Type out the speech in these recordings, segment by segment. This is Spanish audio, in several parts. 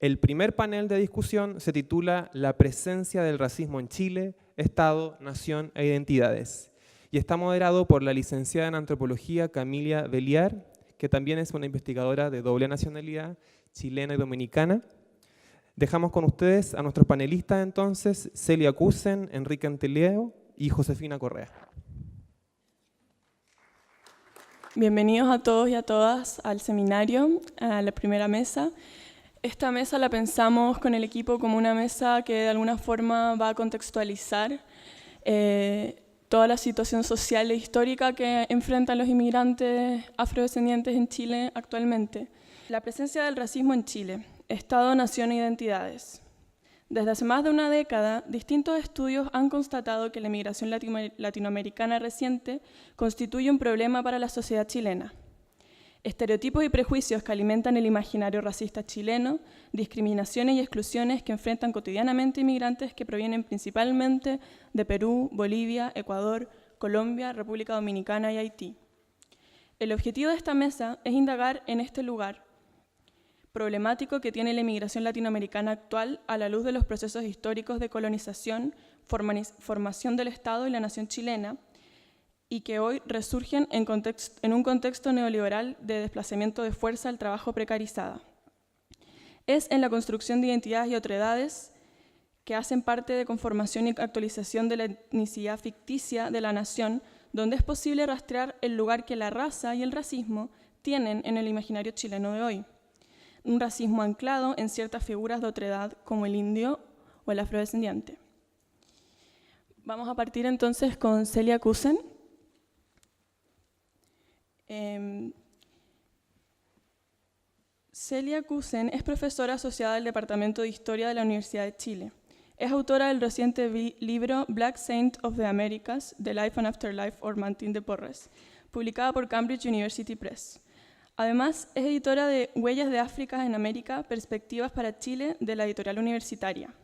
El primer panel de discusión se titula La presencia del racismo en Chile, Estado, Nación e Identidades, y está moderado por la licenciada en Antropología Camilia Beliar, que también es una investigadora de doble nacionalidad, chilena y dominicana. Dejamos con ustedes a nuestros panelistas entonces, Celia Cusen, Enrique Anteleo y Josefina Correa. Bienvenidos a todos y a todas al seminario, a la primera mesa. Esta mesa la pensamos con el equipo como una mesa que de alguna forma va a contextualizar toda la situación social e histórica que enfrentan los inmigrantes afrodescendientes en Chile actualmente. La presencia del racismo en Chile, Estado, Nación e Identidades. Desde hace más de una década, distintos estudios han constatado que la inmigración latinoamericana reciente constituye un problema para la sociedad chilena. Estereotipos y prejuicios que alimentan el imaginario racista chileno, discriminaciones y exclusiones que enfrentan cotidianamente inmigrantes que provienen principalmente de Perú, Bolivia, Ecuador, Colombia, República Dominicana y Haití. El objetivo de esta mesa es indagar en este lugar problemático que tiene la inmigración latinoamericana actual a la luz de los procesos históricos de colonización, formación del Estado y la nación chilena, y que hoy resurgen en un contexto neoliberal de desplazamiento de fuerza al trabajo precarizada. Es en la construcción de identidades y otredades que hacen parte de conformación y actualización de la etnicidad ficticia de la nación, donde es posible rastrear el lugar que la raza y el racismo tienen en el imaginario chileno de hoy. Un racismo anclado en ciertas figuras de otredad como el indio o el afrodescendiente. Vamos a partir entonces con Celia Cusen. Celia Cusen es profesora asociada del Departamento de Historia de la Universidad de Chile. Es autora del reciente libro Black Saint of the Americas, The Life and Afterlife of Martín de Porres, publicada por Cambridge University Press. Además, es editora de Huellas de África en América, Perspectivas para Chile, de la editorial universitaria.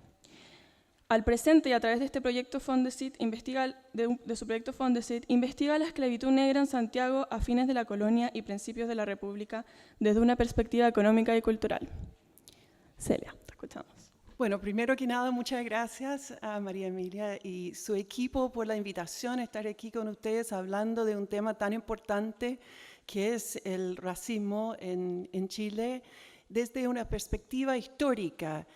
Al presente y a través de este proyecto Fondesit, de su proyecto Fondesit, investiga la esclavitud negra en Santiago a fines de la colonia y principios de la República desde una perspectiva económica y cultural. Celia, te escuchamos. Bueno, primero que nada, muchas gracias a María Emilia y su equipo por la invitación a estar aquí con ustedes hablando de un tema tan importante que es el racismo en Chile desde una perspectiva histórica.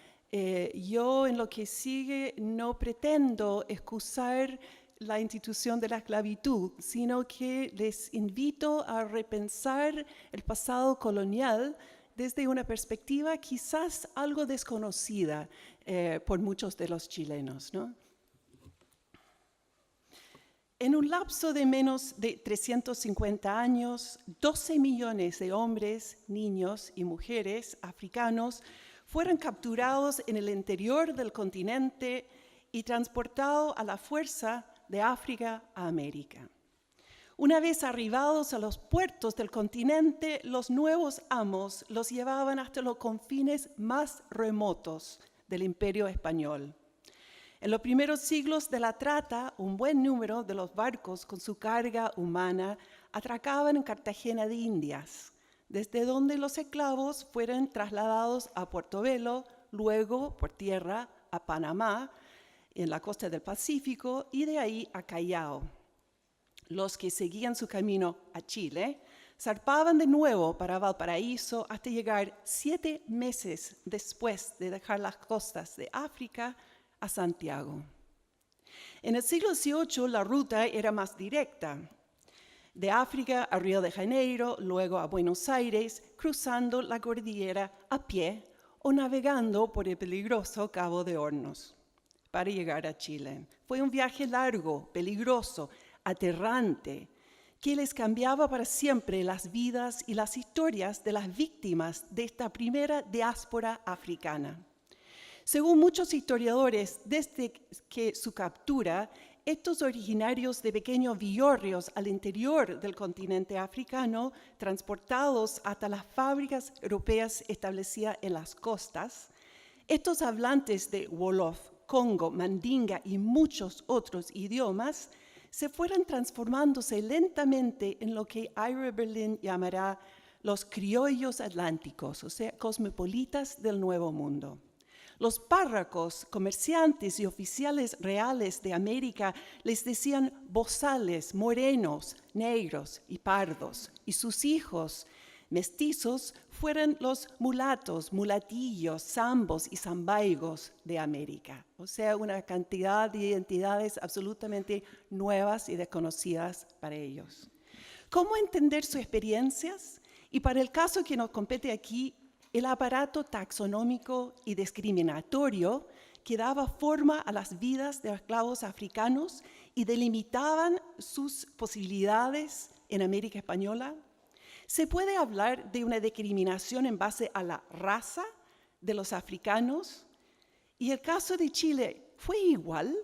Yo en lo que sigue no pretendo excusar la institución de la esclavitud, sino que les invito a repensar el pasado colonial desde una perspectiva quizás algo desconocida por muchos de los chilenos, ¿no? En un lapso de menos de 350 años, 12 millones de hombres, niños y mujeres africanos fueron capturados en el interior del continente y transportados a la fuerza de África a América. Una vez arribados a los puertos del continente, los nuevos amos los llevaban hasta los confines más remotos del Imperio Español. En los primeros siglos de la trata, un buen número de los barcos con su carga humana atracaban en Cartagena de Indias, desde donde los esclavos fueron trasladados a Portobelo, luego por tierra a Panamá, en la costa del Pacífico, y de ahí a Callao. Los que seguían su camino a Chile zarpaban de nuevo para Valparaíso hasta llegar 7 meses después de dejar las costas de África a Santiago. En el siglo XVIII la ruta era más directa, de África a Río de Janeiro, luego a Buenos Aires, cruzando la cordillera a pie o navegando por el peligroso Cabo de Hornos para llegar a Chile. Fue un viaje largo, peligroso, aterrante, que les cambiaba para siempre las vidas y las historias de las víctimas de esta primera diáspora africana. Según muchos historiadores, desde que su captura, estos originarios de pequeños villorrios al interior del continente africano, transportados hasta las fábricas europeas establecidas en las costas, estos hablantes de Wolof, Congo, Mandinga y muchos otros idiomas, se fueron transformándose lentamente en lo que Ira Berlin llamará los criollos atlánticos, o sea, cosmopolitas del Nuevo Mundo. Los párrocos, comerciantes y oficiales reales de América les decían bozales, morenos, negros y pardos, y sus hijos mestizos fueron los mulatos, mulatillos, zambos y zambaigos de América. O sea, una cantidad de identidades absolutamente nuevas y desconocidas para ellos. ¿Cómo entender sus experiencias? Y para el caso que nos compete aquí, el aparato taxonómico y discriminatorio que daba forma a las vidas de los esclavos africanos y delimitaban sus posibilidades en América Española. ¿Se puede hablar de una discriminación en base a la raza de los africanos? ¿Y el caso de Chile fue igual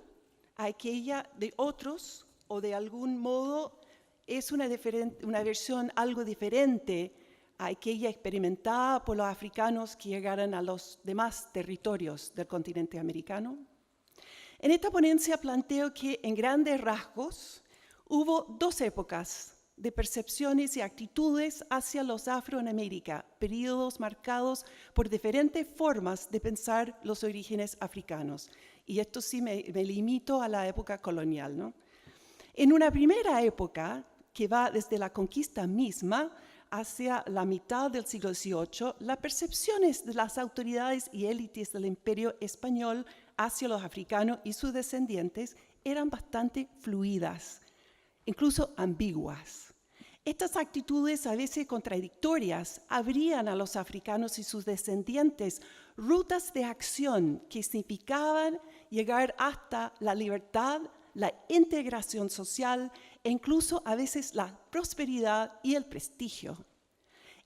a aquella de otros o de algún modo es una versión algo diferente a aquella experimentada por los africanos que llegaron a los demás territorios del continente americano? En esta ponencia planteo que en grandes rasgos hubo dos épocas de percepciones y actitudes hacia los afro en América, periodos marcados por diferentes formas de pensar los orígenes africanos. Y esto sí me limito a la época colonial, ¿no? En una primera época, que va desde la conquista misma hacia la mitad del siglo XVIII, las percepciones de las autoridades y élites del imperio español hacia los africanos y sus descendientes eran bastante fluidas, incluso ambiguas. Estas actitudes, a veces contradictorias, abrían a los africanos y sus descendientes rutas de acción que significaban llegar hasta la libertad, la integración social e incluso a veces la prosperidad y el prestigio.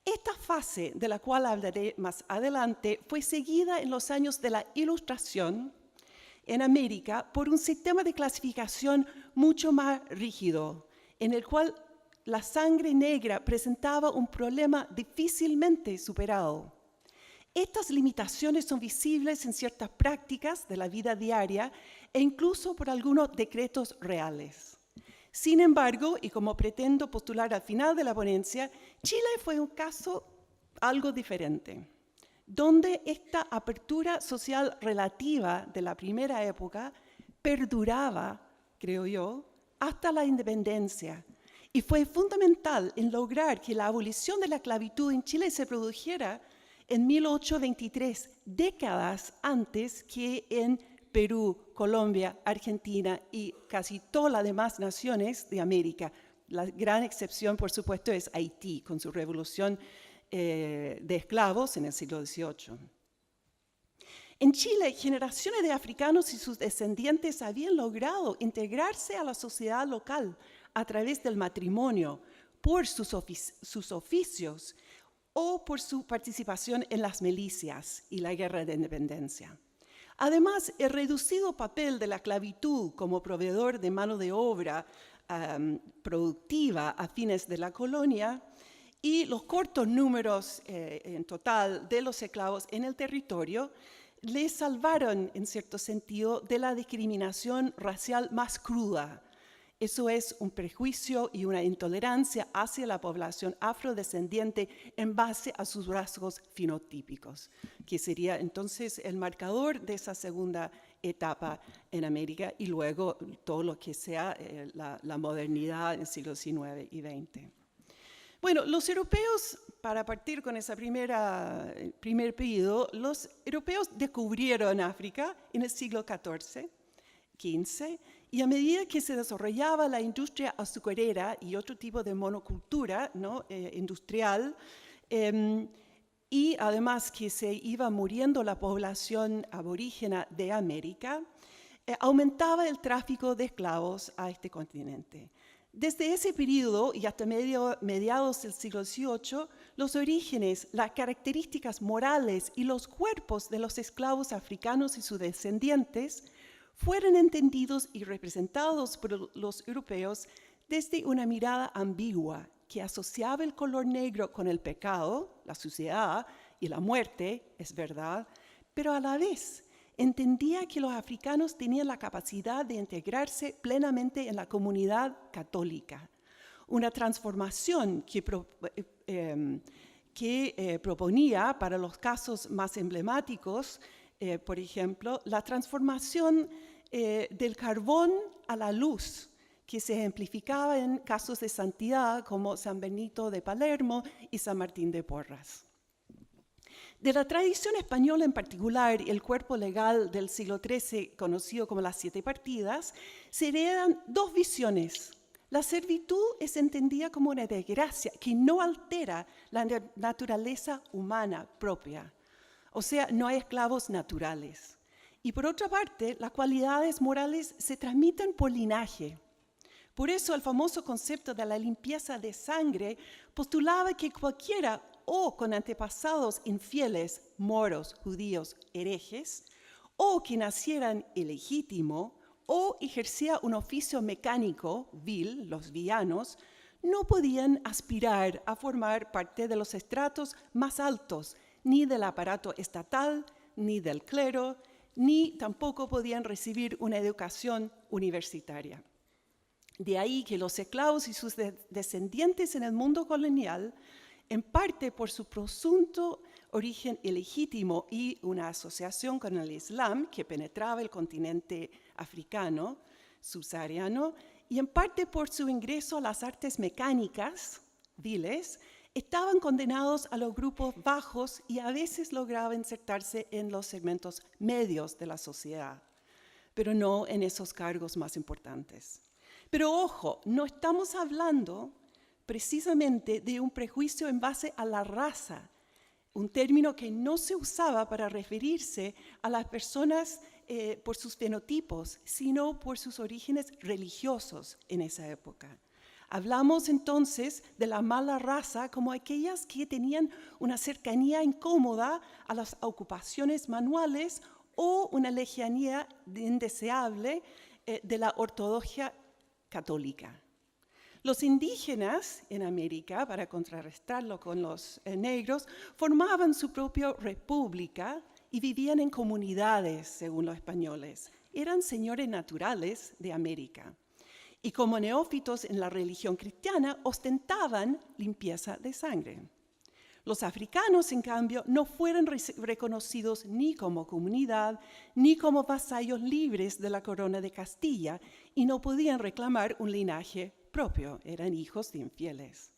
Esta fase, de la cual hablaré más adelante, fue seguida en los años de la Ilustración en América por un sistema de clasificación mucho más rígido, en el cual la sangre negra presentaba un problema difícilmente superado. Estas limitaciones son visibles en ciertas prácticas de la vida diaria e incluso por algunos decretos reales. Sin embargo, y como pretendo postular al final de la ponencia, Chile fue un caso algo diferente, donde esta apertura social relativa de la primera época perduraba, creo yo, hasta la independencia, y fue fundamental en lograr que la abolición de la esclavitud en Chile se produjera en 1823, décadas antes que en Perú, Colombia, Argentina y casi todas las demás naciones de América. La gran excepción, por supuesto, es Haití, con su revolución de esclavos en el siglo XVIII. En Chile, generaciones de africanos y sus descendientes habían logrado integrarse a la sociedad local a través del matrimonio, por sus oficios o por su participación en las milicias y la guerra de independencia. Además, el reducido papel de la esclavitud como proveedor de mano de obra productiva a fines de la colonia y los cortos números en total de los esclavos en el territorio les salvaron, en cierto sentido, de la discriminación racial más cruda. Eso es un prejuicio y una intolerancia hacia la población afrodescendiente en base a sus rasgos fenotípicos, que sería entonces el marcador de esa segunda etapa en América y luego todo lo que sea la modernidad en el siglo XIX y XX. Bueno, los europeos, para partir con ese primer periodo, los europeos descubrieron África en el siglo XIV, XV, y a medida que se desarrollaba la industria azucarera y otro tipo de monocultura, ¿no? Industrial, y además que se iba muriendo la población aborígena de América, aumentaba el tráfico de esclavos a este continente. Desde ese periodo y hasta mediados del siglo XVIII, los orígenes, las características morales y los cuerpos de los esclavos africanos y sus descendientes fueron entendidos y representados por los europeos desde una mirada ambigua que asociaba el color negro con el pecado, la suciedad y la muerte, es verdad, pero a la vez entendía que los africanos tenían la capacidad de integrarse plenamente en la comunidad católica, una transformación que proponía para los casos más emblemáticos, por ejemplo, la transformación del carbón a la luz, que se ejemplificaba en casos de santidad como San Benito de Palermo y San Martín de Porras. De la tradición española en particular y el cuerpo legal del siglo XIII, conocido como las 7 partidas, se heredan 2 visiones. La servitud es entendida como una desgracia que no altera la naturaleza humana propia, o sea, no hay esclavos naturales. Y por otra parte, las cualidades morales se transmiten por linaje. Por eso el famoso concepto de la limpieza de sangre postulaba que cualquiera o con antepasados infieles, moros, judíos, herejes, o que nacieran ilegítimo o ejercía un oficio mecánico, vil, los villanos, no podían aspirar a formar parte de los estratos más altos, ni del aparato estatal, ni del clero, ni tampoco podían recibir una educación universitaria. De ahí que los esclavos y sus descendientes en el mundo colonial, en parte por su presunto origen ilegítimo y una asociación con el Islam que penetraba el continente africano, subsahariano, y en parte por su ingreso a las artes mecánicas, viles, estaban condenados a los grupos bajos y a veces lograban insertarse en los segmentos medios de la sociedad, pero no en esos cargos más importantes. Pero ojo, no estamos hablando precisamente de un prejuicio en base a la raza, un término que no se usaba para referirse a las personas por sus fenotipos, sino por sus orígenes religiosos en esa época. Hablamos entonces de la mala raza como aquellas que tenían una cercanía incómoda a las ocupaciones manuales o una lejanía indeseable de la ortodoxia católica. Los indígenas en América, para contrarrestarlo con los negros, formaban su propia república y vivían en comunidades, según los españoles. Eran señores naturales de América. Y como neófitos en la religión cristiana, ostentaban limpieza de sangre. Los africanos, en cambio, no fueron reconocidos ni como comunidad, ni como vasallos libres de la corona de Castilla, y no podían reclamar un linaje propio, eran hijos de infieles.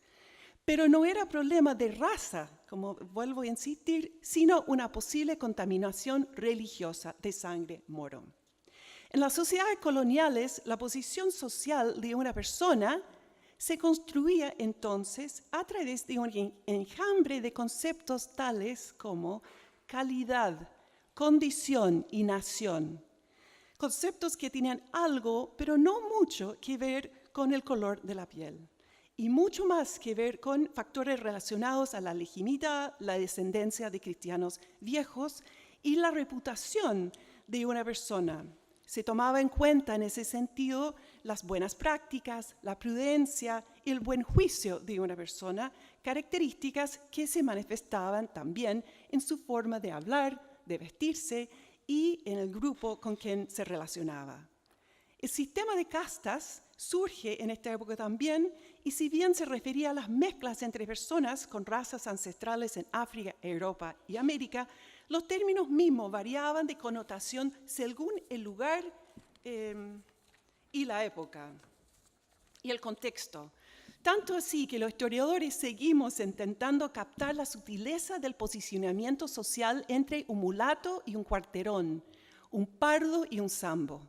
Pero no era problema de raza, como vuelvo a insistir, sino una posible contaminación religiosa de sangre moro. En las sociedades coloniales, la posición social de una persona se construía entonces a través de un enjambre de conceptos tales como calidad, condición y nación. Conceptos que tenían algo, pero no mucho, que ver con el color de la piel. Y mucho más que ver con factores relacionados a la legitimidad, la descendencia de cristianos viejos y la reputación de una persona. Se tomaba en cuenta en ese sentido las buenas prácticas, la prudencia y el buen juicio de una persona, características que se manifestaban también en su forma de hablar, de vestirse y en el grupo con quien se relacionaba. El sistema de castas surge en esta época también, y si bien se refería a las mezclas entre personas con razas ancestrales en África, Europa y América, los términos mismos variaban de connotación según el lugar y la época y el contexto. Tanto así que los historiadores seguimos intentando captar la sutileza del posicionamiento social entre un mulato y un cuarterón, un pardo y un sambo.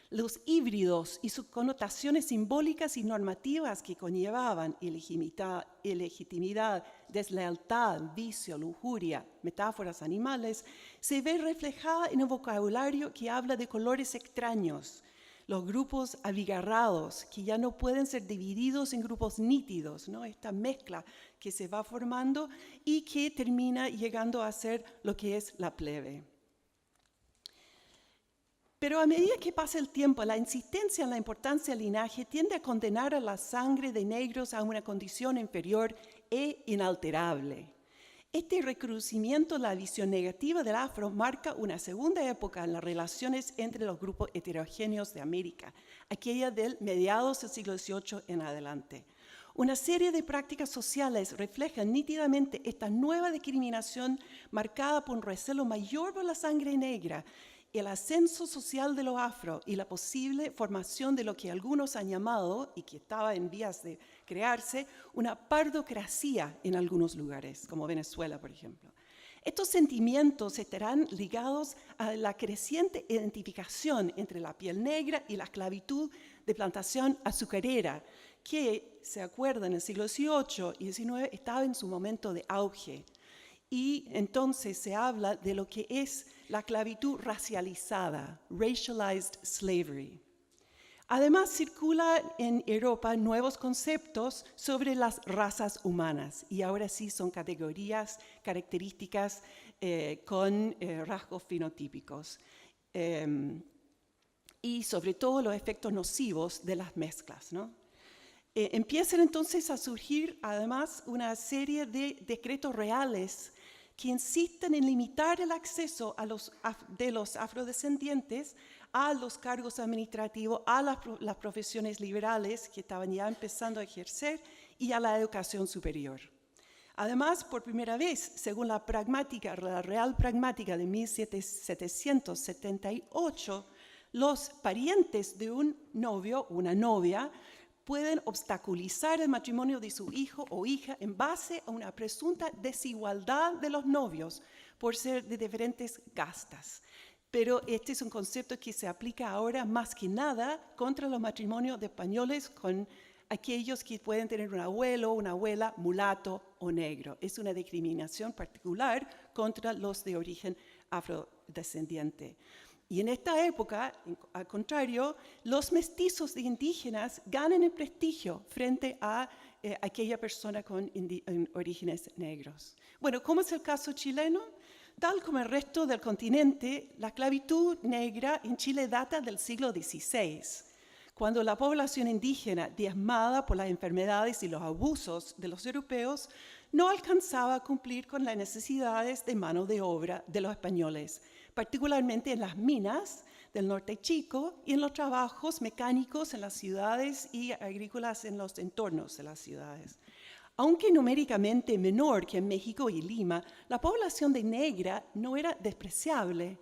Los híbridos y sus connotaciones simbólicas y normativas que conllevaban ilegitimidad, deslealtad, vicio, lujuria, metáforas animales, se ve reflejada en un vocabulario que habla de colores extraños, los grupos abigarrados, que ya no pueden ser divididos en grupos nítidos, ¿no? Esta mezcla que se va formando y que termina llegando a ser lo que es la plebe. Pero a medida que pasa el tiempo, la insistencia en la importancia del linaje tiende a condenar a la sangre de negros a una condición inferior e inalterable. Este recrudecimiento de la visión negativa del afro marca una segunda época en las relaciones entre los grupos heterogéneos de América, aquella del mediados del siglo XVIII en adelante. Una serie de prácticas sociales reflejan nítidamente esta nueva discriminación marcada por un recelo mayor por la sangre negra, el ascenso social de los afro y la posible formación de lo que algunos han llamado, y que estaba en vías de crearse, una pardocracia en algunos lugares, como Venezuela, por ejemplo. Estos sentimientos estarán ligados a la creciente identificación entre la piel negra y la esclavitud de plantación azucarera, que, se acuerda, en el siglo XVIII y XIX estaba en su momento de auge. Y entonces se habla de lo que es la esclavitud racializada, racialized slavery. Además, circulan en Europa nuevos conceptos sobre las razas humanas, y ahora sí son categorías, características con rasgos fenotípicos. Y sobre todo los efectos nocivos de las mezclas, ¿no? Empiezan entonces a surgir además una serie de decretos reales que insisten en limitar el acceso de los afrodescendientes a los cargos administrativos, a las profesiones liberales que estaban ya empezando a ejercer y a la educación superior. Además, por primera vez, según la Real Pragmática de 1778, los parientes de un novio o una novia pueden obstaculizar el matrimonio de su hijo o hija en base a una presunta desigualdad de los novios por ser de diferentes castas. Pero este es un concepto que se aplica ahora más que nada contra los matrimonios de españoles con aquellos que pueden tener un abuelo o una abuela mulato o negro. Es una discriminación particular contra los de origen afrodescendiente. Y en esta época, al contrario, los mestizos de indígenas ganan el prestigio frente a aquella persona con orígenes negros. Bueno, ¿cómo es el caso chileno? Tal como el resto del continente, la esclavitud negra en Chile data del siglo XVI, cuando la población indígena, diezmada por las enfermedades y los abusos de los europeos, no alcanzaba a cumplir con las necesidades de mano de obra de los españoles, particularmente en las minas del norte chico y en los trabajos mecánicos en las ciudades y agrícolas en los entornos de las ciudades. Aunque numéricamente menor que en México y Lima, la población de negra no era despreciable.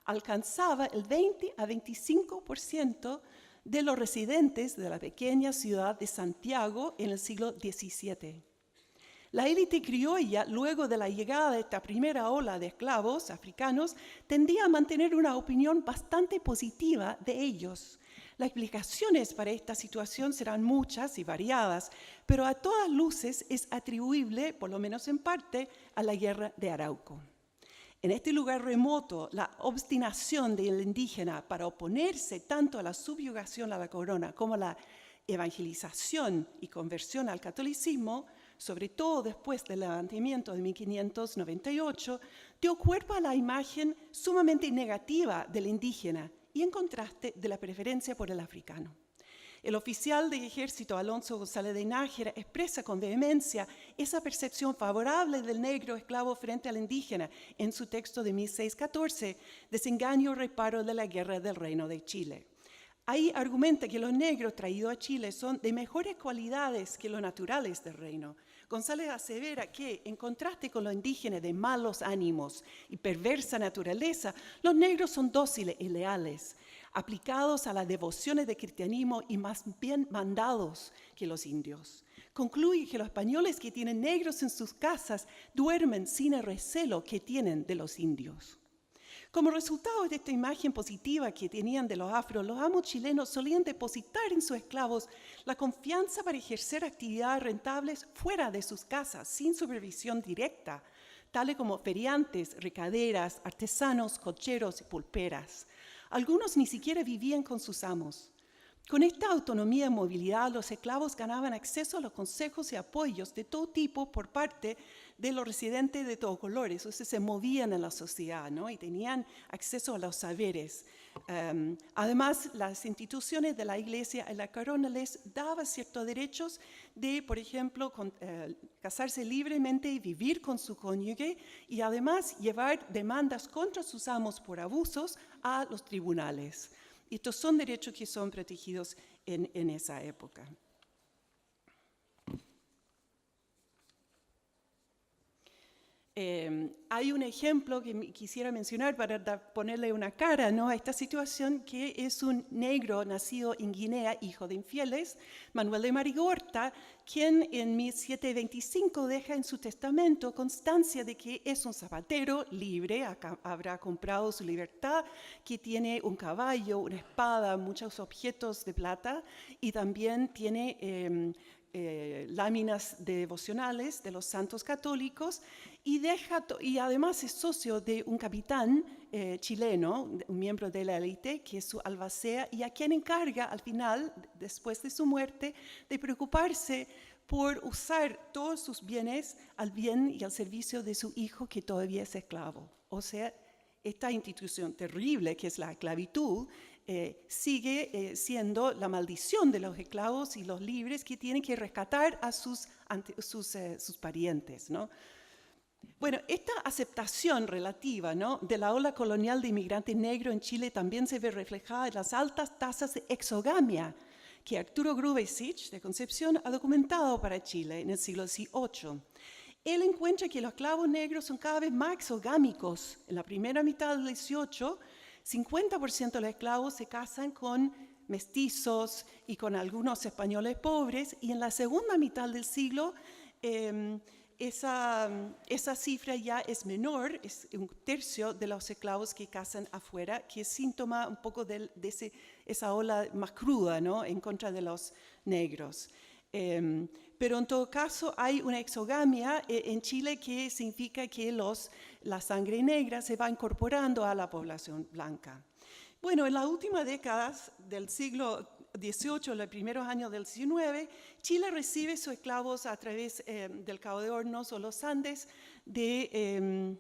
Alcanzaba el 20 a 25% de los residentes de la pequeña ciudad de Santiago en el siglo XVII. La élite criolla, luego de la llegada de esta primera ola de esclavos africanos, tendía a mantener una opinión bastante positiva de ellos. Las explicaciones para esta situación serán muchas y variadas, pero a todas luces es atribuible, por lo menos en parte, a la guerra de Arauco. En este lugar remoto, la obstinación del indígena para oponerse tanto a la subyugación a la corona como a la evangelización y conversión al catolicismo, sobre todo después del levantamiento de 1598, dio cuerpo a la imagen sumamente negativa del indígena y en contraste de la preferencia por el africano. El oficial de ejército Alonso González de Nájera expresa con vehemencia esa percepción favorable del negro esclavo frente al indígena en su texto de 1614, Desengaño y reparo de la guerra del Reino de Chile. Ahí argumenta que los negros traídos a Chile son de mejores cualidades que los naturales del reino. González asevera que, en contraste con los indígenas de malos ánimos y perversa naturaleza, los negros son dóciles y leales, aplicados a las devociones del cristianismo y más bien mandados que los indios. Concluye que los españoles que tienen negros en sus casas duermen sin el recelo que tienen de los indios. Como resultado de esta imagen positiva que tenían de los afros, los amos chilenos solían depositar en sus esclavos la confianza para ejercer actividades rentables fuera de sus casas, sin supervisión directa, tales como feriantes, recaderas, artesanos, cocheros y pulperas. Algunos ni siquiera vivían con sus amos. Con esta autonomía y movilidad, los esclavos ganaban acceso a los consejos y apoyos de todo tipo por parte de los residentes de todos colores. Entonces se movían en la sociedad, ¿no? Y tenían acceso a los saberes. Además, las instituciones de la iglesia y la corona les daban ciertos derechos de, por ejemplo, casarse libremente y vivir con su cónyuge y además llevar demandas contra sus amos por abusos a los tribunales. Estos son derechos que son protegidos en esa época. Hay un ejemplo que quisiera mencionar para ponerle una cara, ¿no?, a esta situación, que es un negro nacido en Guinea, hijo de infieles, Manuel de Marigorta, quien en 1725 deja en su testamento constancia de que es un zapatero libre, habrá comprado su libertad, que tiene un caballo, una espada, muchos objetos de plata, y también tiene láminas devocionales de los santos católicos, y además es socio de un capitán chileno, un miembro de la élite, que es su albacea, y a quien encarga al final, después de su muerte, de preocuparse por usar todos sus bienes al bien y al servicio de su hijo, que todavía es esclavo. O sea, esta institución terrible que es la esclavitud sigue siendo la maldición de los esclavos y los libres, que tienen que rescatar a sus parientes, ¿no? Bueno, esta aceptación relativa, ¿no?, de la ola colonial de inmigrantes negros en Chile también se ve reflejada en las altas tasas de exogamia que Arturo Grubesic, de Concepción, ha documentado para Chile en el siglo XVIII. Él encuentra que los esclavos negros son cada vez más exogámicos. En la primera mitad del XVIII, 50% de los esclavos se casan con mestizos y con algunos españoles pobres, y en la segunda mitad del siglo esa cifra ya es menor, es un tercio de los esclavos que casan afuera, que es síntoma un poco de esa ola más cruda, ¿no?, en contra de los negros. Pero en todo caso hay una exogamia en Chile, que significa que la sangre negra se va incorporando a la población blanca. Bueno, en las últimas décadas del siglo XVIII, los primeros años del XIX, Chile recibe sus esclavos a través del Cabo de Hornos o los Andes de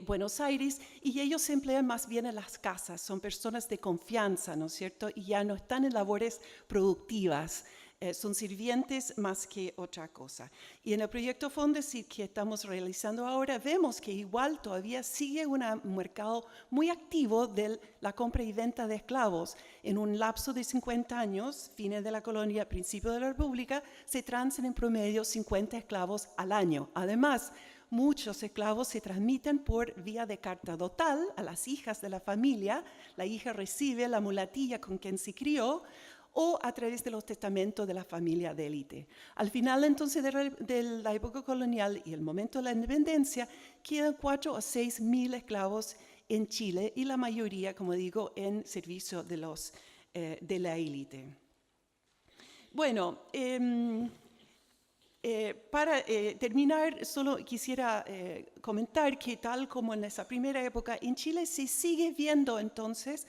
Buenos Aires, y ellos se emplean más bien en las casas, son personas de confianza, ¿no es cierto?, y ya no están en labores productivas. Son sirvientes más que otra cosa. Y en el proyecto Fondesit que estamos realizando ahora, vemos que igual todavía sigue un mercado muy activo de la compra y venta de esclavos. En un lapso de 50 años, fines de la colonia, principio de la República, se transan en promedio 50 esclavos al año. Además, muchos esclavos se transmiten por vía de carta dotal a las hijas de la familia. La hija recibe la mulatilla con quien se crió, o a través de los testamentos de la familia de élite. Al final, entonces, de la época colonial y el momento de la independencia, quedan 4 a 6 mil esclavos en Chile, y la mayoría, como digo, en servicio de la élite. Bueno, para terminar, solo quisiera comentar que, tal como en esa primera época, en Chile se sigue viendo entonces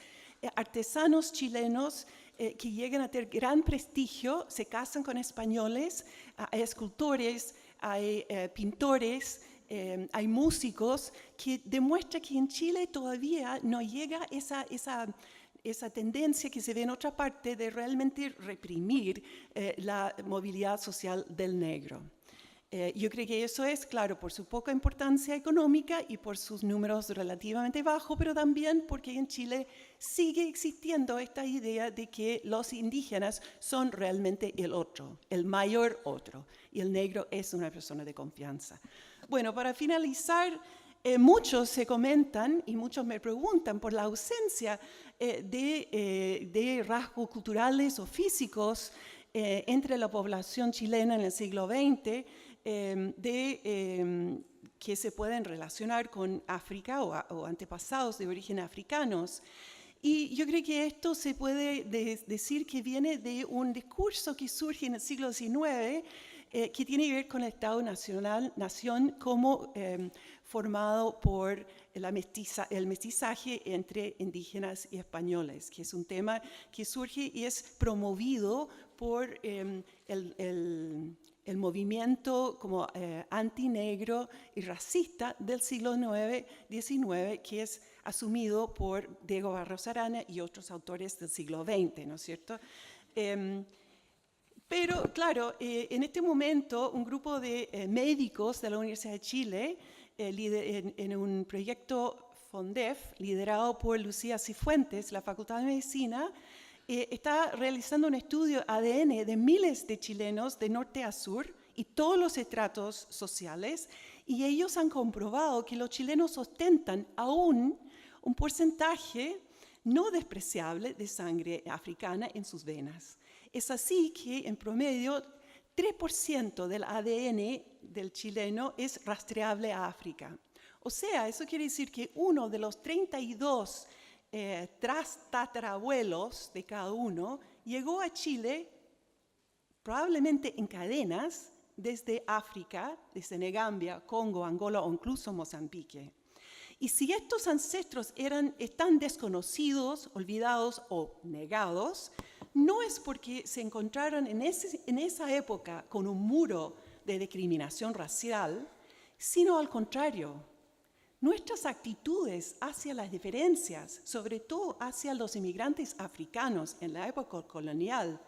artesanos chilenos que llegan a tener gran prestigio, se casan con españoles, hay escultores, hay pintores, hay músicos, que demuestra que en Chile todavía no llega esa tendencia que se ve en otra parte de realmente reprimir la movilidad social del negro. Yo creo que eso es, claro, por su poca importancia económica y por sus números relativamente bajos, pero también porque en Chile sigue existiendo esta idea de que los indígenas son realmente el otro, el mayor otro, y el negro es una persona de confianza. Bueno, para finalizar, muchos se comentan y muchos me preguntan por la ausencia de rasgos culturales o físicos entre la población chilena en el siglo XX, que se pueden relacionar con África o antepasados de origen africanos. Y yo creo que esto se puede decir que viene de un discurso que surge en el siglo XIX, que tiene que ver con el Estado-nación como formado por el mestizaje entre indígenas y españoles, que es un tema que surge y es promovido por el movimiento como antinegro y racista del siglo XIX, que es asumido por Diego Barros Arana y otros autores del siglo XX, ¿no es cierto? Pero, claro, en este momento un grupo de médicos de la Universidad de Chile, en un proyecto FONDEF, liderado por Lucía Cifuentes, la Facultad de Medicina, está realizando un estudio ADN de miles de chilenos de norte a sur y todos los estratos sociales, y ellos han comprobado que los chilenos ostentan aún un porcentaje no despreciable de sangre africana en sus venas. Es así que, en promedio, 3% del ADN del chileno es rastreable a África. O sea, eso quiere decir que uno de los 32 tatarabuelos de cada uno llegó a Chile probablemente en cadenas desde África, desde Negambia, Congo, Angola o incluso Mozambique. Y si estos ancestros están desconocidos, olvidados o negados, no es porque se encontraron en esa época con un muro de discriminación racial, sino al contrario. Nuestras actitudes hacia las diferencias, sobre todo hacia los inmigrantes africanos en la época colonial,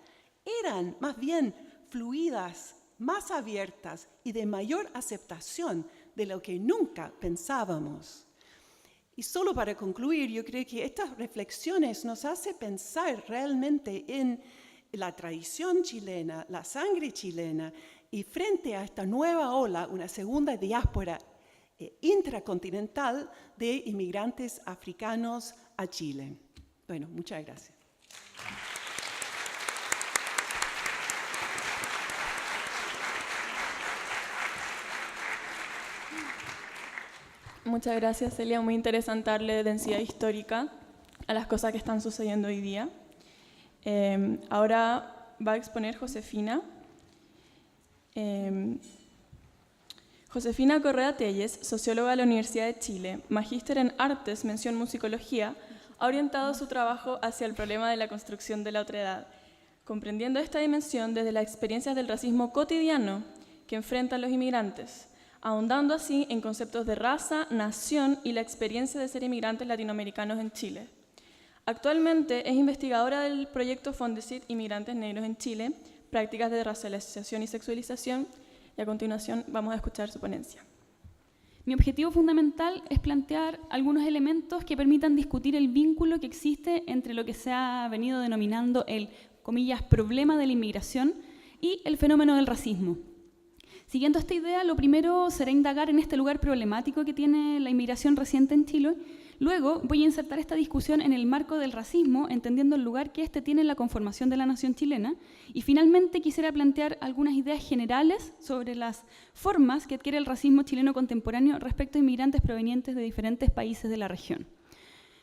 eran más bien fluidas, más abiertas y de mayor aceptación de lo que nunca pensábamos. Y solo para concluir, yo creo que estas reflexiones nos hacen pensar realmente en la tradición chilena, la sangre chilena, y frente a esta nueva ola, una segunda diáspora intracontinental de inmigrantes africanos a Chile. Bueno, muchas gracias. Muchas gracias, Celia. Muy interesante darle densidad histórica a las cosas que están sucediendo hoy día. Ahora va a exponer Josefina. Josefina Correa Telles, socióloga de la Universidad de Chile, magíster en Artes, mención Musicología, ha orientado su trabajo hacia el problema de la construcción de la otredad, comprendiendo esta dimensión desde las experiencias del racismo cotidiano que enfrentan los inmigrantes, ahondando así en conceptos de raza, nación y la experiencia de ser inmigrantes latinoamericanos en Chile. Actualmente es investigadora del proyecto Fondesit Inmigrantes Negros en Chile, prácticas de racialización y sexualización, y a continuación vamos a escuchar su ponencia. Mi objetivo fundamental es plantear algunos elementos que permitan discutir el vínculo que existe entre lo que se ha venido denominando el, comillas, problema de la inmigración y el fenómeno del racismo. Siguiendo esta idea, lo primero será indagar en este lugar problemático que tiene la inmigración reciente en Chile. Luego voy a insertar esta discusión en el marco del racismo, entendiendo el lugar que éste tiene en la conformación de la nación chilena. Y finalmente quisiera plantear algunas ideas generales sobre las formas que adquiere el racismo chileno contemporáneo respecto a inmigrantes provenientes de diferentes países de la región.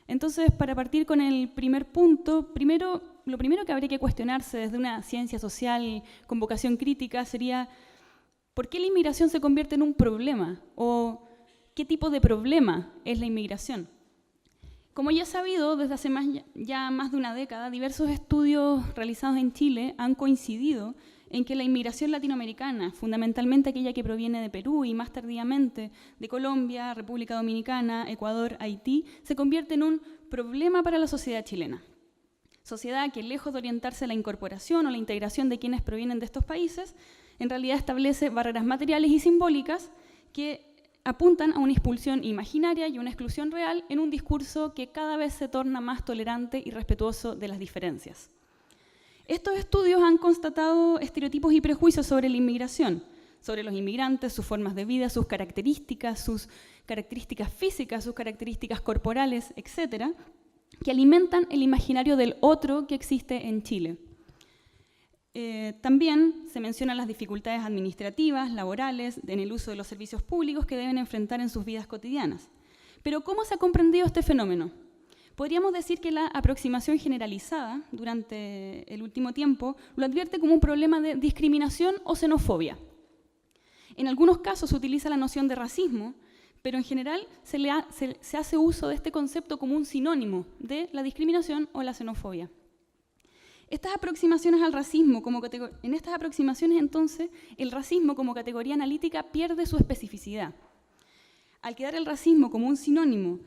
Entonces, para partir con el primer punto, lo primero que habría que cuestionarse desde una ciencia social con vocación crítica sería ¿por qué la inmigración se convierte en un problema? ¿O qué tipo de problema es la inmigración? Como ya es sabido, desde hace ya más de una década, diversos estudios realizados en Chile han coincidido en que la inmigración latinoamericana, fundamentalmente aquella que proviene de Perú y más tardíamente de Colombia, República Dominicana, Ecuador, Haití, se convierte en un problema para la sociedad chilena. Sociedad que, lejos de orientarse a la incorporación o la integración de quienes provienen de estos países, en realidad establece barreras materiales y simbólicas que apuntan a una expulsión imaginaria y una exclusión real en un discurso que cada vez se torna más tolerante y respetuoso de las diferencias. Estos estudios han constatado estereotipos y prejuicios sobre la inmigración, sobre los inmigrantes, sus formas de vida, sus características físicas, sus características corporales, etcétera, que alimentan el imaginario del otro que existe en Chile. También se mencionan las dificultades administrativas, laborales, en el uso de los servicios públicos que deben enfrentar en sus vidas cotidianas. Pero ¿cómo se ha comprendido este fenómeno? Podríamos decir que la aproximación generalizada durante el último tiempo lo advierte como un problema de discriminación o xenofobia. En algunos casos se utiliza la noción de racismo, pero en general se hace uso de este concepto como un sinónimo de la discriminación o la xenofobia. Estas aproximaciones al racismo, en estas aproximaciones entonces, el racismo como categoría analítica pierde su especificidad. Al quedar el racismo como un sinónimo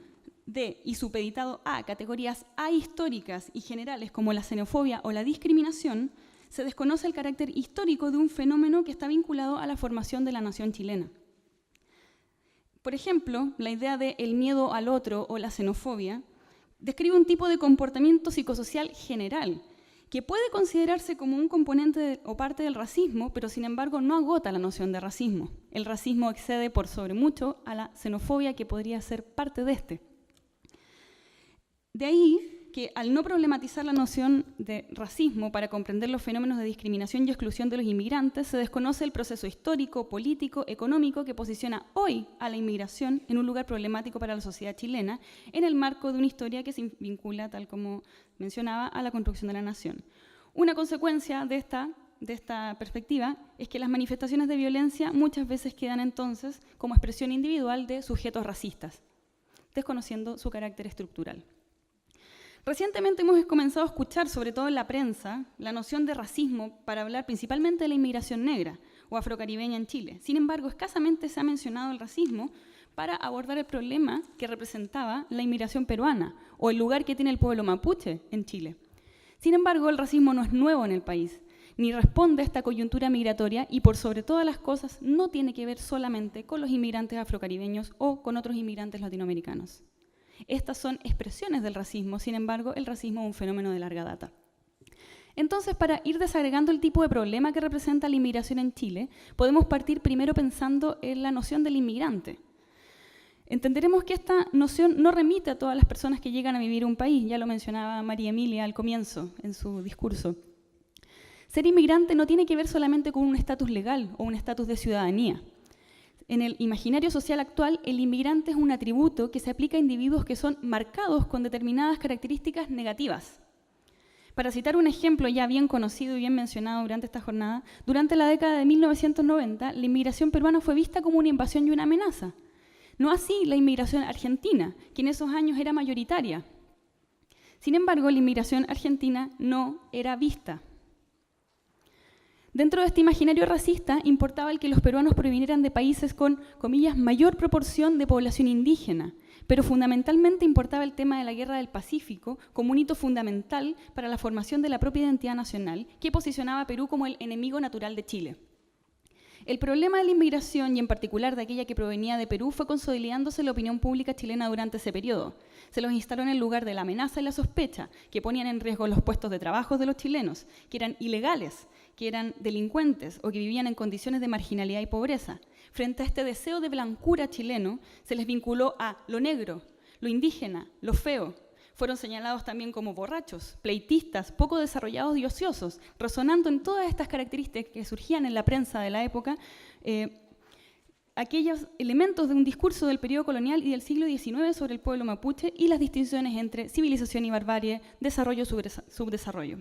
de y supeditado a categorías ahistóricas y generales como la xenofobia o la discriminación, se desconoce el carácter histórico de un fenómeno que está vinculado a la formación de la nación chilena. Por ejemplo, la idea de el miedo al otro o la xenofobia describe un tipo de comportamiento psicosocial general que puede considerarse como un componente o parte del racismo, pero sin embargo no agota la noción de racismo. El racismo excede por sobre mucho a la xenofobia, que podría ser parte de este. De ahí que al no problematizar la noción de racismo para comprender los fenómenos de discriminación y exclusión de los inmigrantes, se desconoce el proceso histórico, político, económico que posiciona hoy a la inmigración en un lugar problemático para la sociedad chilena, en el marco de una historia que se vincula, tal como mencionaba, a la construcción de la nación. Una consecuencia de esta perspectiva es que las manifestaciones de violencia muchas veces quedan entonces como expresión individual de sujetos racistas, desconociendo su carácter estructural. Recientemente hemos comenzado a escuchar, sobre todo en la prensa, la noción de racismo para hablar principalmente de la inmigración negra o afrocaribeña en Chile. Sin embargo, escasamente se ha mencionado el racismo para abordar el problema que representaba la inmigración peruana o el lugar que tiene el pueblo mapuche en Chile. Sin embargo, el racismo no es nuevo en el país, ni responde a esta coyuntura migratoria y, por sobre todas las cosas, no tiene que ver solamente con los inmigrantes afrocaribeños o con otros inmigrantes latinoamericanos. Estas son expresiones del racismo, sin embargo, el racismo es un fenómeno de larga data. Entonces, para ir desagregando el tipo de problema que representa la inmigración en Chile, podemos partir primero pensando en la noción del inmigrante. Entenderemos que esta noción no remite a todas las personas que llegan a vivir en un país, ya lo mencionaba María Emilia al comienzo en su discurso. Ser inmigrante no tiene que ver solamente con un estatus legal o un estatus de ciudadanía. En el imaginario social actual, el inmigrante es un atributo que se aplica a individuos que son marcados con determinadas características negativas. Para citar un ejemplo ya bien conocido y bien mencionado durante esta jornada, durante la década de 1990, la inmigración peruana fue vista como una invasión y una amenaza. No así la inmigración argentina, que en esos años era mayoritaria. Sin embargo, la inmigración argentina no era vista. Dentro de este imaginario racista, importaba el que los peruanos provinieran de países con, comillas, mayor proporción de población indígena, pero fundamentalmente importaba el tema de la Guerra del Pacífico como un hito fundamental para la formación de la propia identidad nacional, que posicionaba a Perú como el enemigo natural de Chile. El problema de la inmigración, y en particular de aquella que provenía de Perú, fue consolidándose en la opinión pública chilena durante ese periodo. Se los instaló en el lugar de la amenaza y la sospecha, que ponían en riesgo los puestos de trabajo de los chilenos, que eran ilegales, que eran delincuentes o que vivían en condiciones de marginalidad y pobreza. Frente a este deseo de blancura chileno, se les vinculó a lo negro, lo indígena, lo feo. Fueron señalados también como borrachos, pleitistas, poco desarrollados y ociosos, resonando en todas estas características que surgían en la prensa de la época, aquellos elementos de un discurso del periodo colonial y del siglo XIX sobre el pueblo mapuche y las distinciones entre civilización y barbarie, desarrollo y subdesarrollo.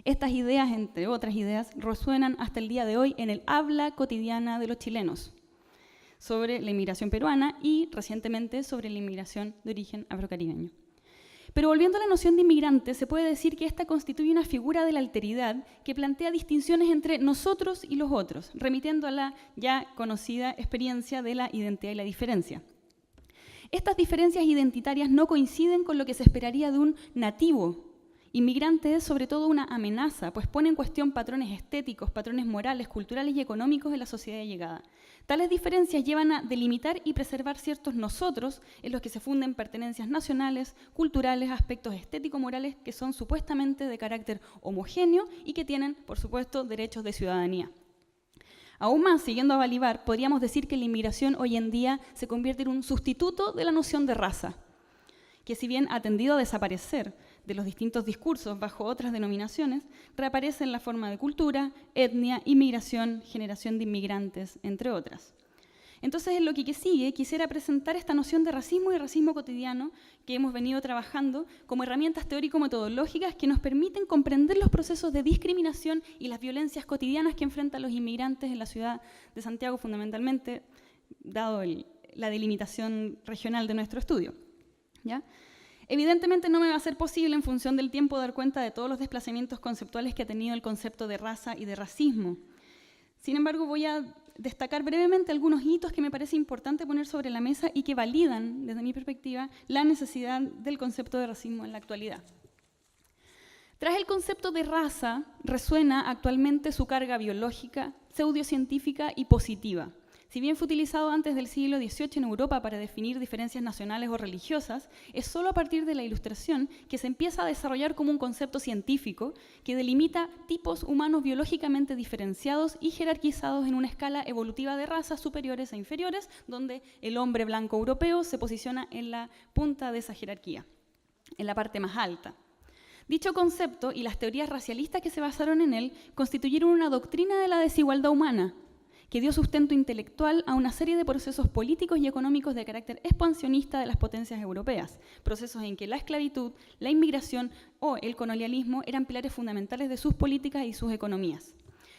Estas ideas, entre otras ideas, resuenan hasta el día de hoy en el habla cotidiana de los chilenos sobre la inmigración peruana y, recientemente, sobre la inmigración de origen afrocaribeño. Pero volviendo a la noción de inmigrante, se puede decir que esta constituye una figura de la alteridad que plantea distinciones entre nosotros y los otros, remitiendo a la ya conocida experiencia de la identidad y la diferencia. Estas diferencias identitarias no coinciden con lo que se esperaría de un nativo. Inmigrante es sobre todo una amenaza, pues pone en cuestión patrones estéticos, patrones morales, culturales y económicos de la sociedad de llegada. Tales diferencias llevan a delimitar y preservar ciertos nosotros en los que se funden pertenencias nacionales, culturales, aspectos estético-morales que son supuestamente de carácter homogéneo y que tienen, por supuesto, derechos de ciudadanía. Aún más, siguiendo a Balibar, podríamos decir que la inmigración hoy en día se convierte en un sustituto de la noción de raza, que si bien ha tendido a desaparecer de los distintos discursos bajo otras denominaciones, reaparece en la forma de cultura, etnia, inmigración, generación de inmigrantes, entre otras. Entonces, en lo que sigue, quisiera presentar esta noción de racismo y racismo cotidiano que hemos venido trabajando como herramientas teórico-metodológicas que nos permiten comprender los procesos de discriminación y las violencias cotidianas que enfrentan los inmigrantes en la ciudad de Santiago, fundamentalmente, dado la delimitación regional de nuestro estudio. ¿Ya? Evidentemente no me va a ser posible en función del tiempo dar cuenta de todos los desplazamientos conceptuales que ha tenido el concepto de raza y de racismo. Sin embargo, voy a destacar brevemente algunos hitos que me parece importante poner sobre la mesa y que validan, desde mi perspectiva, la necesidad del concepto de racismo en la actualidad. Tras el concepto de raza, resuena actualmente su carga biológica, pseudocientífica y positiva. Si bien fue utilizado antes del siglo XVIII en Europa para definir diferencias nacionales o religiosas, es solo a partir de la Ilustración que se empieza a desarrollar como un concepto científico que delimita tipos humanos biológicamente diferenciados y jerarquizados en una escala evolutiva de razas superiores e inferiores, donde el hombre blanco europeo se posiciona en la punta de esa jerarquía, en la parte más alta. Dicho concepto y las teorías racialistas que se basaron en él constituyeron una doctrina de la desigualdad humana que dio sustento intelectual a una serie de procesos políticos y económicos de carácter expansionista de las potencias europeas, procesos en que la esclavitud, la inmigración o el colonialismo eran pilares fundamentales de sus políticas y sus economías.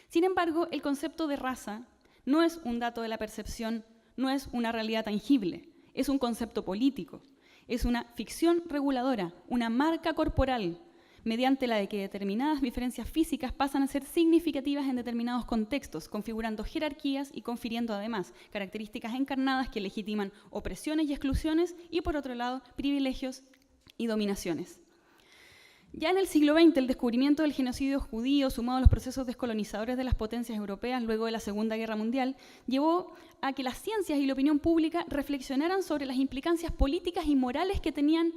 Sin embargo, el concepto de raza no es un dato de la percepción, no es una realidad tangible, es un concepto político, es una ficción reguladora, una marca corporal, mediante la de que determinadas diferencias físicas pasan a ser significativas en determinados contextos, configurando jerarquías y confiriendo además características encarnadas que legitiman opresiones y exclusiones y, por otro lado, privilegios y dominaciones. Ya en el siglo XX, el descubrimiento del genocidio judío, sumado a los procesos descolonizadores de las potencias europeas luego de la Segunda Guerra Mundial, llevó a que las ciencias y la opinión pública reflexionaran sobre las implicancias políticas y morales que tenían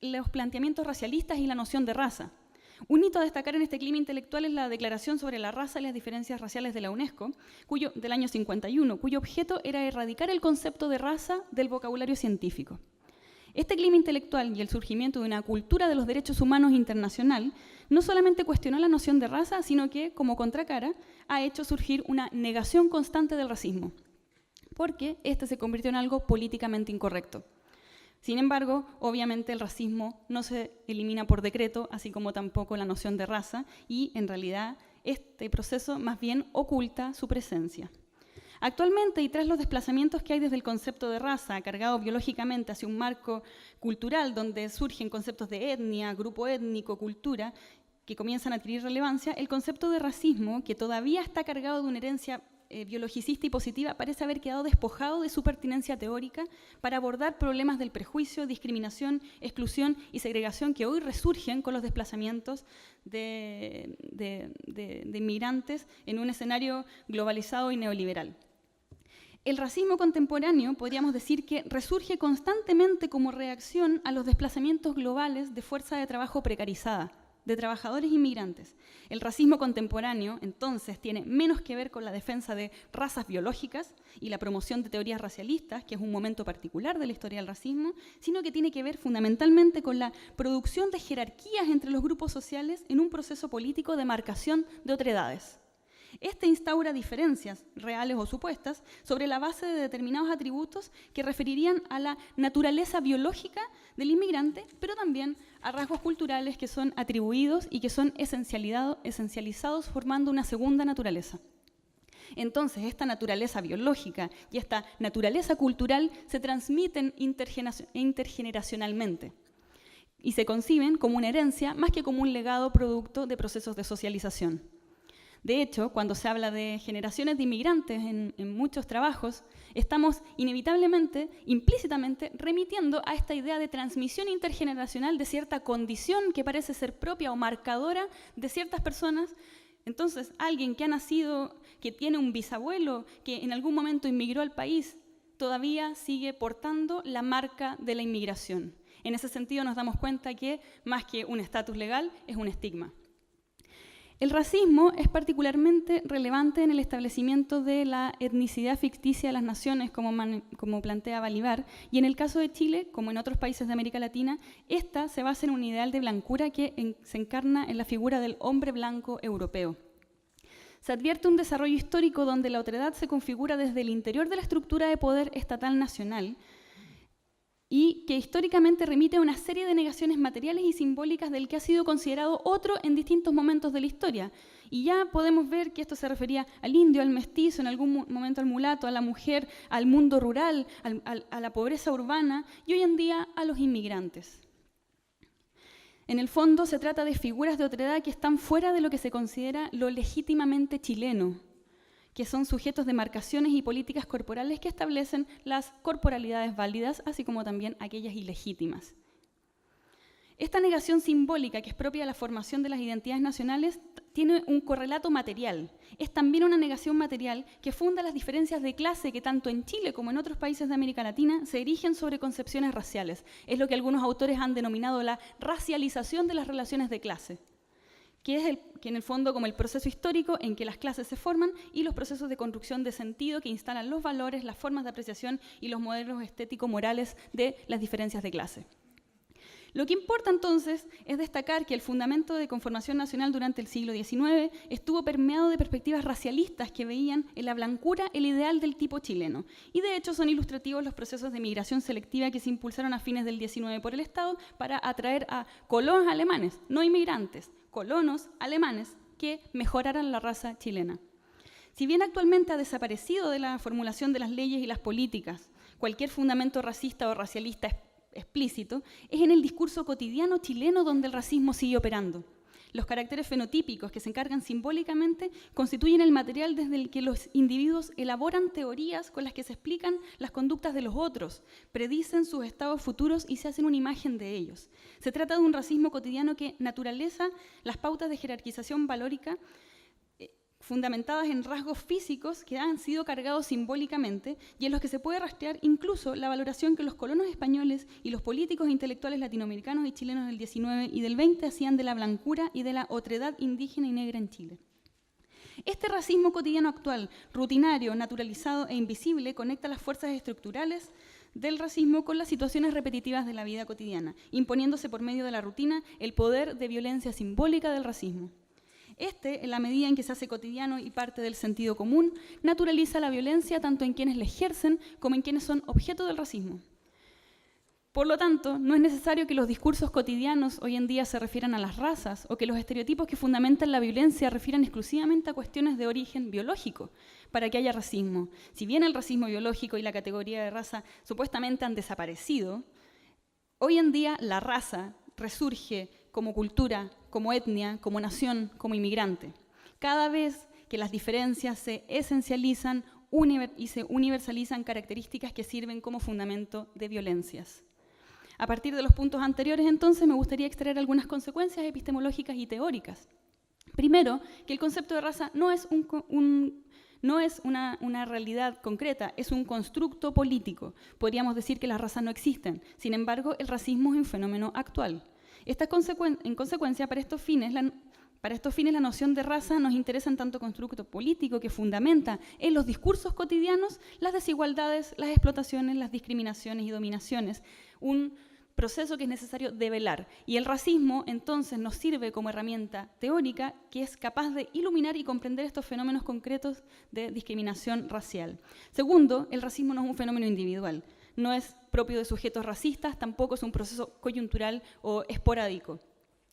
los planteamientos racialistas y la noción de raza. Un hito a destacar en este clima intelectual es la Declaración sobre la Raza y las Diferencias Raciales de la UNESCO, del año 51, cuyo objeto era erradicar el concepto de raza del vocabulario científico. Este clima intelectual y el surgimiento de una cultura de los derechos humanos internacional no solamente cuestionó la noción de raza, sino que, como contracara, ha hecho surgir una negación constante del racismo, porque este se convirtió en algo políticamente incorrecto. Sin embargo, obviamente el racismo no se elimina por decreto, así como tampoco la noción de raza, y en realidad este proceso más bien oculta su presencia. Actualmente, y tras los desplazamientos que hay desde el concepto de raza, cargado biológicamente hacia un marco cultural donde surgen conceptos de etnia, grupo étnico, cultura, que comienzan a adquirir relevancia, el concepto de racismo, que todavía está cargado de una herencia biologicista y positiva, parece haber quedado despojado de su pertinencia teórica para abordar problemas del prejuicio, discriminación, exclusión y segregación que hoy resurgen con los desplazamientos de inmigrantes en un escenario globalizado y neoliberal. El racismo contemporáneo, podríamos decir que resurge constantemente como reacción a los desplazamientos globales de fuerza de trabajo precarizada, de trabajadores inmigrantes. El racismo contemporáneo, entonces, tiene menos que ver con la defensa de razas biológicas y la promoción de teorías racialistas, que es un momento particular de la historia del racismo, sino que tiene que ver fundamentalmente con la producción de jerarquías entre los grupos sociales en un proceso político de marcación de otredades. Este instaura diferencias, reales o supuestas, sobre la base de determinados atributos que referirían a la naturaleza biológica del inmigrante, pero también a rasgos culturales que son atribuidos y que son esencializados formando una segunda naturaleza. Entonces, esta naturaleza biológica y esta naturaleza cultural se transmiten intergeneracionalmente y se conciben como una herencia más que como un legado producto de procesos de socialización. De hecho, cuando se habla de generaciones de inmigrantes en muchos trabajos, estamos inevitablemente, implícitamente, remitiendo a esta idea de transmisión intergeneracional de cierta condición que parece ser propia o marcadora de ciertas personas. Entonces, alguien que ha nacido, que tiene un bisabuelo, que en algún momento inmigró al país, todavía sigue portando la marca de la inmigración. En ese sentido nos damos cuenta que, más que un estatus legal, es un estigma. El racismo es particularmente relevante en el establecimiento de la etnicidad ficticia de las naciones, como plantea Balibar, y en el caso de Chile, como en otros países de América Latina, esta se basa en un ideal de blancura que se encarna en la figura del hombre blanco europeo. Se advierte un desarrollo histórico donde la otredad se configura desde el interior de la estructura de poder estatal nacional, y que históricamente remite a una serie de negaciones materiales y simbólicas del que ha sido considerado otro en distintos momentos de la historia. Y ya podemos ver que esto se refería al indio, al mestizo, en algún momento al mulato, a la mujer, al mundo rural, a la pobreza urbana y hoy en día a los inmigrantes. En el fondo se trata de figuras de otredad que están fuera de lo que se considera lo legítimamente chileno, que son sujetos de marcaciones y políticas corporales que establecen las corporalidades válidas, así como también aquellas ilegítimas. Esta negación simbólica, que es propia de la formación de las identidades nacionales, tiene un correlato material. Es también una negación material que funda las diferencias de clase que tanto en Chile como en otros países de América Latina se erigen sobre concepciones raciales. Es lo que algunos autores han denominado la racialización de las relaciones de clase, que es que en el fondo como el proceso histórico en que las clases se forman y los procesos de construcción de sentido que instalan los valores, las formas de apreciación y los modelos estético-morales de las diferencias de clase. Lo que importa entonces es destacar que el fundamento de conformación nacional durante el siglo XIX estuvo permeado de perspectivas racialistas que veían en la blancura el ideal del tipo chileno. Y de hecho son ilustrativos los procesos de migración selectiva que se impulsaron a fines del XIX por el Estado para atraer a colonos alemanes, no inmigrantes, colonos alemanes que mejoraran la raza chilena. Si bien actualmente ha desaparecido de la formulación de las leyes y las políticas cualquier fundamento racista o racialista explícito, es en el discurso cotidiano chileno donde el racismo sigue operando. Los caracteres fenotípicos que se encargan simbólicamente constituyen el material desde el que los individuos elaboran teorías con las que se explican las conductas de los otros, predicen sus estados futuros y se hacen una imagen de ellos. Se trata de un racismo cotidiano que naturaliza las pautas de jerarquización valórica fundamentadas en rasgos físicos que han sido cargados simbólicamente y en los que se puede rastrear incluso la valoración que los colonos españoles y los políticos e intelectuales latinoamericanos y chilenos del XIX y del XX hacían de la blancura y de la otredad indígena y negra en Chile. Este racismo cotidiano actual, rutinario, naturalizado e invisible, conecta las fuerzas estructurales del racismo con las situaciones repetitivas de la vida cotidiana, imponiéndose por medio de la rutina el poder de violencia simbólica del racismo. En la medida en que se hace cotidiano y parte del sentido común, naturaliza la violencia tanto en quienes la ejercen como en quienes son objeto del racismo. Por lo tanto, no es necesario que los discursos cotidianos hoy en día se refieran a las razas o que los estereotipos que fundamentan la violencia refieran exclusivamente a cuestiones de origen biológico para que haya racismo. Si bien el racismo biológico y la categoría de raza supuestamente han desaparecido, hoy en día la raza resurge como cultura, como etnia, como nación, como inmigrante. Cada vez que las diferencias se esencializan y se universalizan características que sirven como fundamento de violencias. A partir de los puntos anteriores, entonces, me gustaría extraer algunas consecuencias epistemológicas y teóricas. Primero, que el concepto de raza no es una realidad concreta, es un constructo político. Podríamos decir que las razas no existen. Sin embargo, el racismo es un fenómeno actual. En consecuencia, para estos fines, la noción de raza nos interesa en tanto constructo político que fundamenta en los discursos cotidianos las desigualdades, las explotaciones, las discriminaciones y dominaciones, un proceso que es necesario develar. Y el racismo, entonces, nos sirve como herramienta teórica que es capaz de iluminar y comprender estos fenómenos concretos de discriminación racial. Segundo, el racismo no es un fenómeno individual. No es propio de sujetos racistas, tampoco es un proceso coyuntural o esporádico.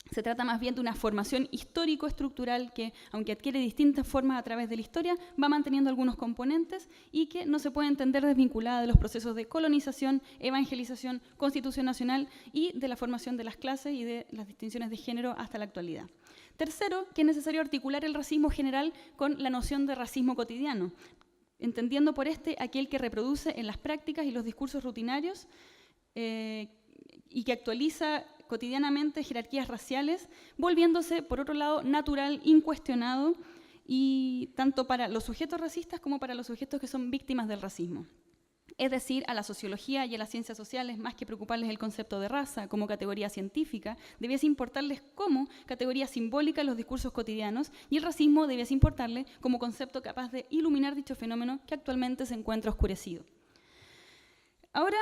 Se trata más bien de una formación histórico-estructural que, aunque adquiere distintas formas a través de la historia, va manteniendo algunos componentes y que no se puede entender desvinculada de los procesos de colonización, evangelización, constitución nacional y de la formación de las clases y de las distinciones de género hasta la actualidad. Tercero, que es necesario articular el racismo general con la noción de racismo cotidiano, entendiendo por aquel que reproduce en las prácticas y los discursos rutinarios y que actualiza cotidianamente jerarquías raciales, volviéndose, por otro lado, natural, incuestionado, y tanto para los sujetos racistas como para los sujetos que son víctimas del racismo. Es decir, a la sociología y a las ciencias sociales, más que preocuparles el concepto de raza como categoría científica, debiese importarles como categoría simbólica en los discursos cotidianos, y el racismo debiese importarle como concepto capaz de iluminar dicho fenómeno que actualmente se encuentra oscurecido. Ahora,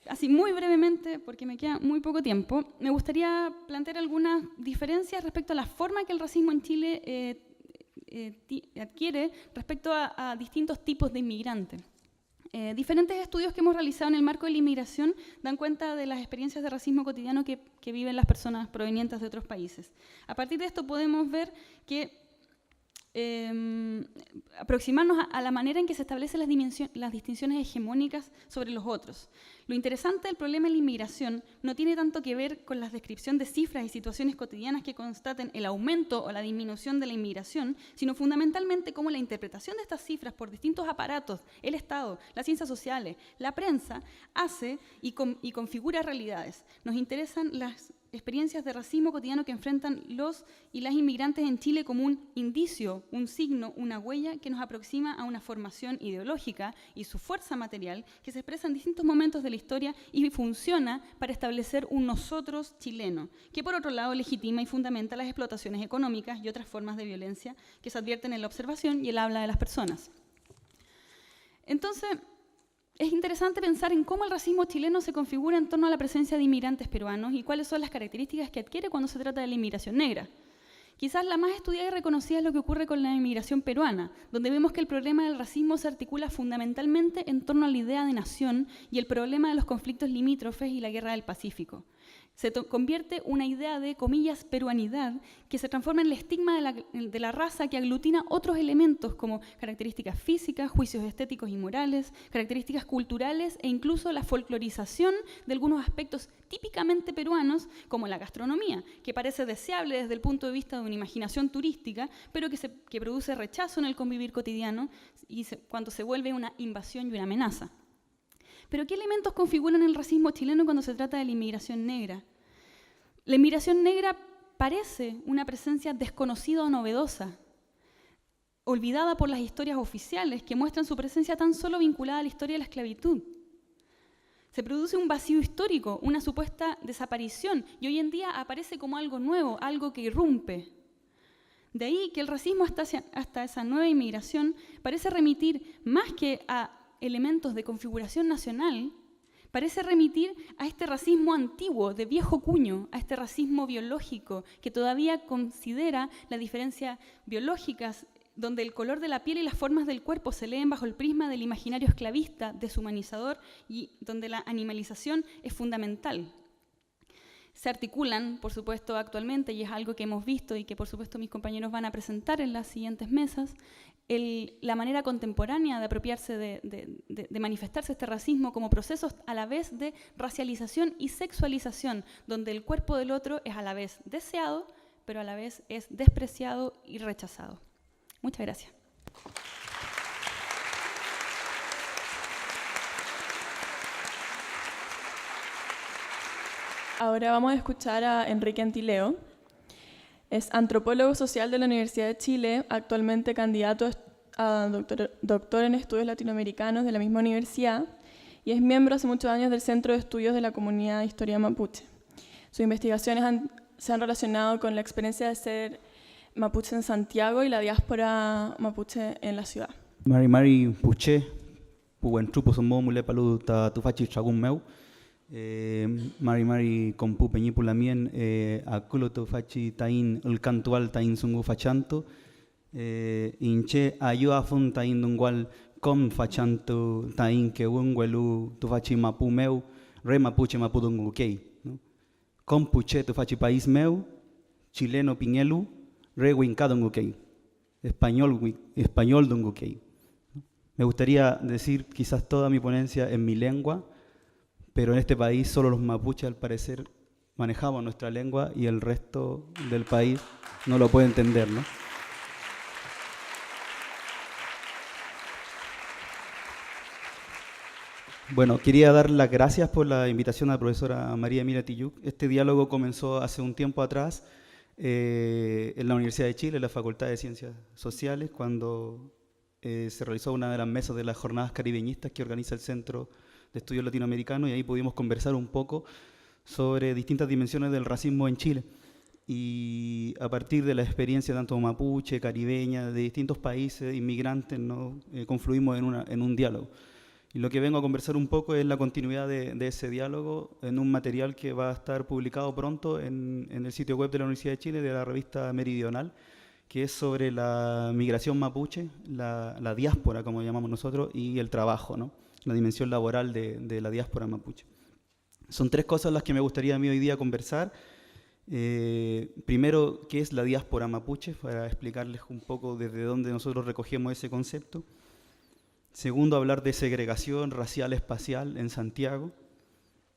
así muy brevemente, porque me queda muy poco tiempo, me gustaría plantear algunas diferencias respecto a la forma que el racismo en Chile adquiere respecto a distintos tipos de inmigrantes. Diferentes estudios que hemos realizado en el marco de la inmigración dan cuenta de las experiencias de racismo cotidiano que viven las personas provenientes de otros países. A partir de esto podemos ver que aproximarnos a la manera en que se establecen las distinciones hegemónicas sobre los otros. Lo interesante del problema de la inmigración no tiene tanto que ver con la descripción de cifras y situaciones cotidianas que constaten el aumento o la disminución de la inmigración, sino fundamentalmente cómo la interpretación de estas cifras por distintos aparatos, el Estado, las ciencias sociales, la prensa, hace y configura realidades. Nos interesan las experiencias de racismo cotidiano que enfrentan los y las inmigrantes en Chile como un indicio, un signo, una huella que nos aproxima a una formación ideológica y su fuerza material que se expresa en distintos momentos de la historia y funciona para establecer un nosotros chileno, que por otro lado legitima y fundamenta las explotaciones económicas y otras formas de violencia que se advierten en la observación y el habla de las personas. Entonces, es interesante pensar en cómo el racismo chileno se configura en torno a la presencia de inmigrantes peruanos y cuáles son las características que adquiere cuando se trata de la inmigración negra. Quizás la más estudiada y reconocida es lo que ocurre con la inmigración peruana, donde vemos que el problema del racismo se articula fundamentalmente en torno a la idea de nación y el problema de los conflictos limítrofes y la guerra del Pacífico. Se convierte una idea de, comillas, peruanidad, que se transforma en el estigma de la raza que aglutina otros elementos como características físicas, juicios estéticos y morales, características culturales e incluso la folclorización de algunos aspectos típicamente peruanos, como la gastronomía, que parece deseable desde el punto de vista de una imaginación turística, pero que produce rechazo en el convivir cotidiano y cuando se vuelve una invasión y una amenaza. Pero ¿qué elementos configuran el racismo chileno cuando se trata de la inmigración negra? La inmigración negra parece una presencia desconocida o novedosa, olvidada por las historias oficiales que muestran su presencia tan solo vinculada a la historia de la esclavitud. Se produce un vacío histórico, una supuesta desaparición, y hoy en día aparece como algo nuevo, algo que irrumpe. De ahí que el racismo hasta esa nueva inmigración parece remitir más que a elementos de configuración nacional, parece remitir a este racismo antiguo, de viejo cuño, a este racismo biológico, que todavía considera las diferencias biológicas, donde el color de la piel y las formas del cuerpo se leen bajo el prisma del imaginario esclavista, deshumanizador, y donde la animalización es fundamental. Se articulan, por supuesto, actualmente, y es algo que hemos visto y que, por supuesto, mis compañeros van a presentar en las siguientes mesas, la manera contemporánea de apropiarse, de manifestarse este racismo como procesos a la vez de racialización y sexualización, donde el cuerpo del otro es a la vez deseado, pero a la vez es despreciado y rechazado. Muchas gracias. Ahora vamos a escuchar a Enrique Antileo. Es antropólogo social de la Universidad de Chile, actualmente candidato a doctor en estudios latinoamericanos de la misma universidad y es miembro hace muchos años del Centro de Estudios de la Comunidad de Historia Mapuche. Sus investigaciones se han relacionado con la experiencia de ser mapuche en Santiago y la diáspora mapuche en la ciudad. Mari Puche, Puentrupo Sombo Mule Palu Tufachi Chagum Meu. Mari Compu Peñipu Lamien, Aculo Tufachi Tain, el Cantual Tain Sungu Fachanto, Inche Ayua Fun Tain Dungual, Com Fachanto Tain Keunguelu Tufachi Mapu Meu, Re Mapuche Mapu Dungukei. Com Puche Tufachi País Meu, Chileno Piñelu, Re Winca Dungukei, Español Dungukei. Me gustaría decir quizás toda mi ponencia en mi lengua, pero en este país solo los mapuches al parecer manejamos nuestra lengua y el resto del país no lo puede entender, ¿no? Bueno, quería dar las gracias por la invitación a la profesora María Emilia Tilluk. Este diálogo comenzó hace un tiempo atrás en la Universidad de Chile, en la Facultad de Ciencias Sociales, cuando se realizó una de las mesas de las jornadas caribeñistas que organiza el Centro de Estudios Latinoamericanos, y ahí pudimos conversar un poco sobre distintas dimensiones del racismo en Chile. Y a partir de la experiencia tanto mapuche, caribeña, de distintos países, inmigrantes, ¿no? Confluimos en un diálogo. Y lo que vengo a conversar un poco es la continuidad de ese diálogo en un material que va a estar publicado pronto en el sitio web de la Universidad de Chile, de la revista Meridional, que es sobre la migración mapuche, la diáspora, como llamamos nosotros, y el trabajo, ¿no? La dimensión laboral de la diáspora mapuche. Son tres cosas las que me gustaría a mí hoy día conversar. Primero, ¿qué es la diáspora mapuche? Para explicarles un poco desde dónde nosotros recogemos ese concepto. Segundo, hablar de segregación racial espacial en Santiago.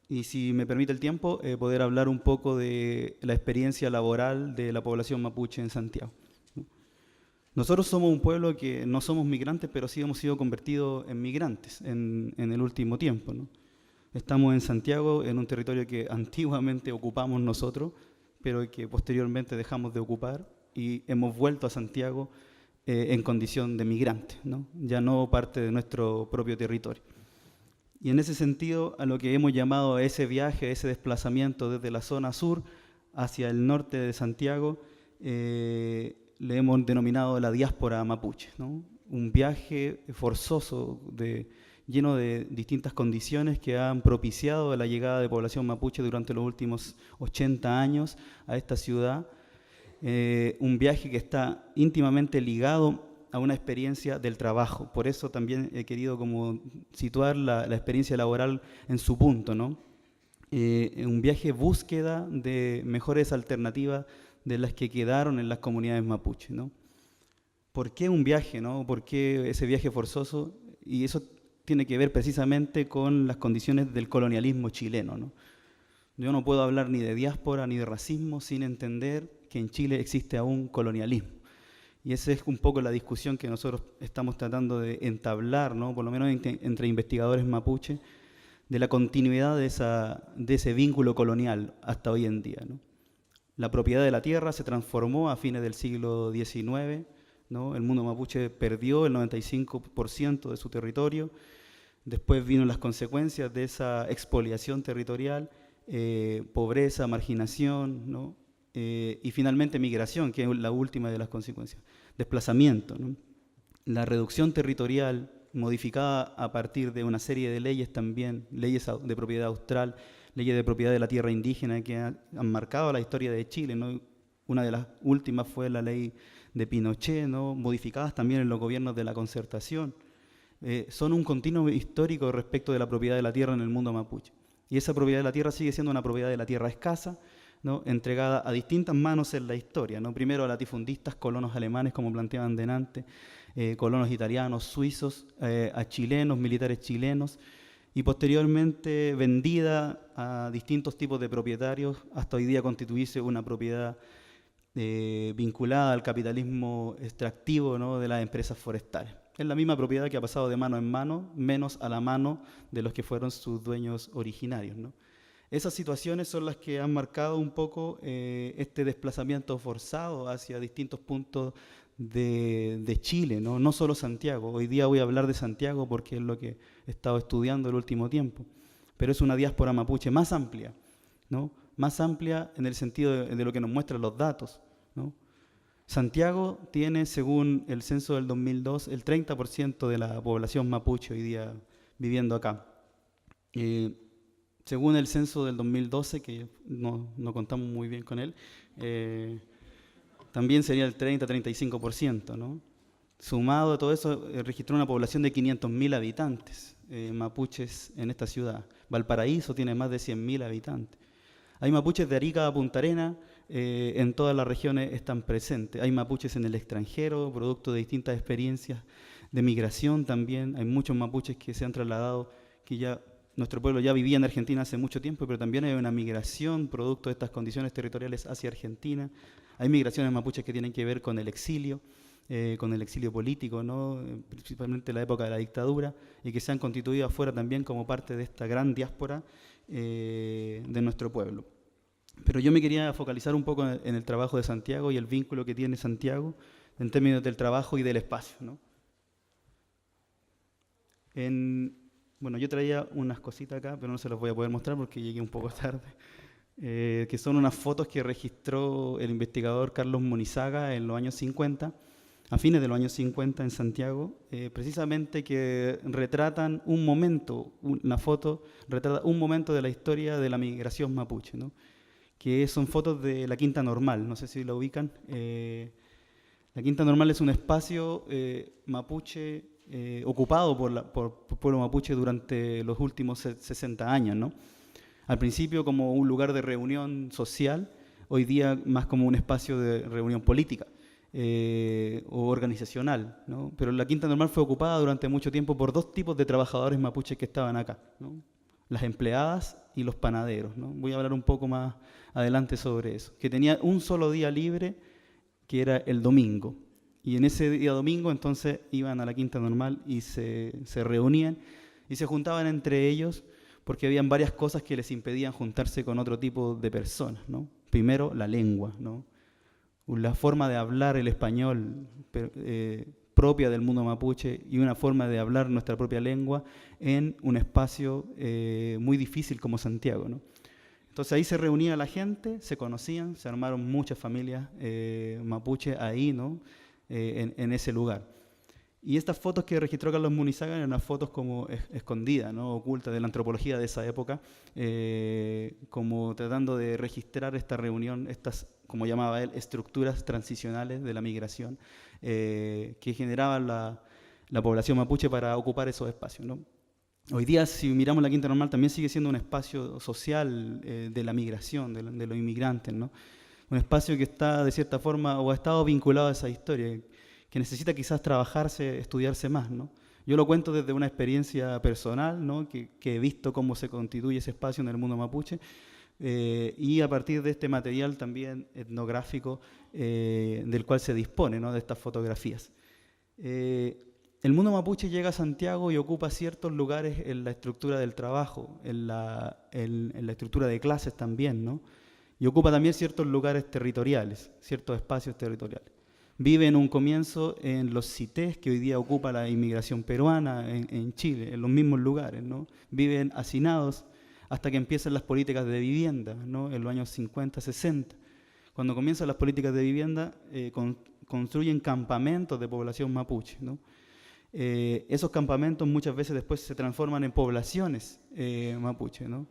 Y si me permite el tiempo, poder hablar un poco de la experiencia laboral de la población mapuche en Santiago. Nosotros somos un pueblo que no somos migrantes, pero sí hemos sido convertidos en migrantes en el último tiempo, ¿no? Estamos en Santiago, en un territorio que antiguamente ocupamos nosotros, pero que posteriormente dejamos de ocupar, y hemos vuelto a Santiago en condición de migrantes, ¿no? Ya no parte de nuestro propio territorio. Y en ese sentido, a lo que hemos llamado a ese viaje, a ese desplazamiento desde la zona sur hacia el norte de Santiago, le hemos denominado la diáspora mapuche, ¿no? Un viaje forzoso, lleno de distintas condiciones que han propiciado la llegada de población mapuche durante los últimos 80 años a esta ciudad. Un viaje que está íntimamente ligado a una experiencia del trabajo. Por eso también he querido como situar la experiencia laboral en su punto, ¿no? Un viaje búsqueda de mejores alternativas de las que quedaron en las comunidades mapuche, ¿no? ¿Por qué un viaje, no? ¿Por qué ese viaje forzoso? Y eso tiene que ver precisamente con las condiciones del colonialismo chileno, ¿no? Yo no puedo hablar ni de diáspora ni de racismo sin entender que en Chile existe aún colonialismo. Y esa es un poco la discusión que nosotros estamos tratando de entablar, ¿no? Por lo menos entre investigadores mapuche, de la continuidad de ese vínculo colonial hasta hoy en día, ¿no? La propiedad de la tierra se transformó a fines del siglo XIX, ¿no? El mundo mapuche perdió el 95% de su territorio. Después vino las consecuencias de esa expoliación territorial, pobreza, marginación, ¿no? Y finalmente migración, que es la última de las consecuencias, desplazamiento, ¿no? La reducción territorial modificada a partir de una serie de leyes también, leyes de propiedad austral, leyes de propiedad de la tierra indígena que han marcado la historia de Chile, ¿no? Una de las últimas fue la ley de Pinochet, ¿no? Modificadas también en los gobiernos de la Concertación. Son un continuo histórico respecto de la propiedad de la tierra en el mundo mapuche. Y esa propiedad de la tierra sigue siendo una propiedad de la tierra escasa, ¿no? Entregada a distintas manos en la historia, ¿no? Primero a latifundistas, colonos alemanes, como planteaban delante, colonos italianos, suizos, a chilenos, militares chilenos, y posteriormente vendida a distintos tipos de propietarios, hasta hoy día constituirse una propiedad vinculada al capitalismo extractivo, ¿no? De las empresas forestales. Es la misma propiedad que ha pasado de mano en mano, menos a la mano de los que fueron sus dueños originarios, ¿no? Esas situaciones son las que han marcado un poco este desplazamiento forzado hacia distintos puntos de Chile, ¿no? No solo Santiago. Hoy día voy a hablar de Santiago porque es lo que he estado estudiando el último tiempo, pero es una diáspora mapuche más amplia, ¿no? Más amplia en el sentido de lo que nos muestran los datos, ¿no? Santiago tiene, según el censo del 2002, el 30% de la población mapuche hoy día viviendo acá. Según el censo del 2012, que no contamos muy bien con él, también sería el 30-35%, ¿no? Sumado a todo eso, registró una población de 500.000 habitantes mapuches en esta ciudad. Valparaíso tiene más de 100.000 habitantes. Hay mapuches de Arica a Punta Arenas, en todas las regiones están presentes. Hay mapuches en el extranjero, producto de distintas experiencias de migración también. Hay muchos mapuches que se han trasladado, que ya nuestro pueblo ya vivía en Argentina hace mucho tiempo, pero también hay una migración producto de estas condiciones territoriales hacia Argentina. Hay migraciones mapuches que tienen que ver con el exilio político, ¿no? Principalmente en la época de la dictadura, y que se han constituido afuera también como parte de esta gran diáspora de nuestro pueblo. Pero yo me quería focalizar un poco en el trabajo de Santiago y el vínculo que tiene Santiago en términos del trabajo y del espacio, ¿no? Bueno, yo traía unas cositas acá, pero no se las voy a poder mostrar porque llegué un poco tarde, que son unas fotos que registró el investigador Carlos Monizaga en los años 50, a fines de los años 50 en Santiago, precisamente que retratan un momento, una foto retrata un momento de la historia de la migración mapuche, ¿no? Que son fotos de la Quinta Normal, no sé si la ubican. La Quinta Normal es un espacio mapuche ocupado por el pueblo mapuche durante los últimos 60 años, ¿no? Al principio como un lugar de reunión social, hoy día más como un espacio de reunión política o organizacional, ¿no? Pero la Quinta Normal fue ocupada durante mucho tiempo por dos tipos de trabajadores mapuches que estaban acá, ¿no? Las empleadas y los panaderos, ¿no? Voy a hablar un poco más adelante sobre eso, que tenía un solo día libre, que era el domingo. Y en ese día domingo entonces iban a la Quinta Normal y se reunían y se juntaban entre ellos porque habían varias cosas que les impedían juntarse con otro tipo de personas, ¿no? Primero, la lengua, ¿no? La forma de hablar el español propia del mundo mapuche y una forma de hablar nuestra propia lengua en un espacio muy difícil como Santiago, ¿no? Entonces ahí se reunía la gente, se conocían, se armaron muchas familias mapuche ahí, ¿no? En ese lugar. Y estas fotos que registró Carlos Munizaga eran unas fotos como escondidas, ¿no? Ocultas de la antropología de esa época, como tratando de registrar esta reunión, estas, como llamaba él, estructuras transicionales de la migración que generaban la población mapuche para ocupar esos espacios, ¿no? Hoy día, si miramos la Quinta Normal, también sigue siendo un espacio social de la migración, de los inmigrantes, ¿no? Un espacio que está, de cierta forma, o ha estado vinculado a esa historia, que necesita quizás trabajarse, estudiarse más, ¿no? Yo lo cuento desde una experiencia personal, ¿no? que he visto cómo se constituye ese espacio en el mundo mapuche, y a partir de este material también etnográfico del cual se dispone, ¿no? De estas fotografías. El mundo mapuche llega a Santiago y ocupa ciertos lugares en la estructura del trabajo, en la estructura de clases también, ¿no? Y ocupa también ciertos lugares territoriales, ciertos espacios territoriales. Vive en un comienzo en los CITES que hoy día ocupa la inmigración peruana en Chile, en los mismos lugares, ¿no? Viven hacinados hasta que empiezan las políticas de vivienda, ¿no? En los años 50, 60. Cuando comienzan las políticas de vivienda, construyen campamentos de población mapuche, ¿no? Esos campamentos muchas veces después se transforman en poblaciones mapuche, ¿no?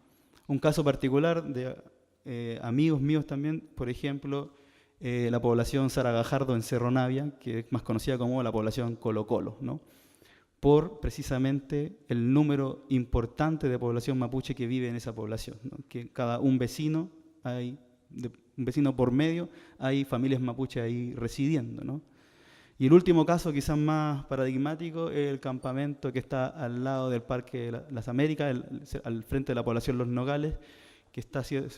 Un caso particular de amigos míos también, por ejemplo, la población Saragajardo en Cerro Navia, que es más conocida como la población Colo Colo, ¿no? Por precisamente el número importante de población mapuche que vive en esa población, ¿no? Que cada un vecino por medio, hay familias mapuche ahí residiendo, ¿no? Y el último caso, quizás más paradigmático, es el campamento que está al lado del Parque de las Américas, al frente de la población Los Nogales, que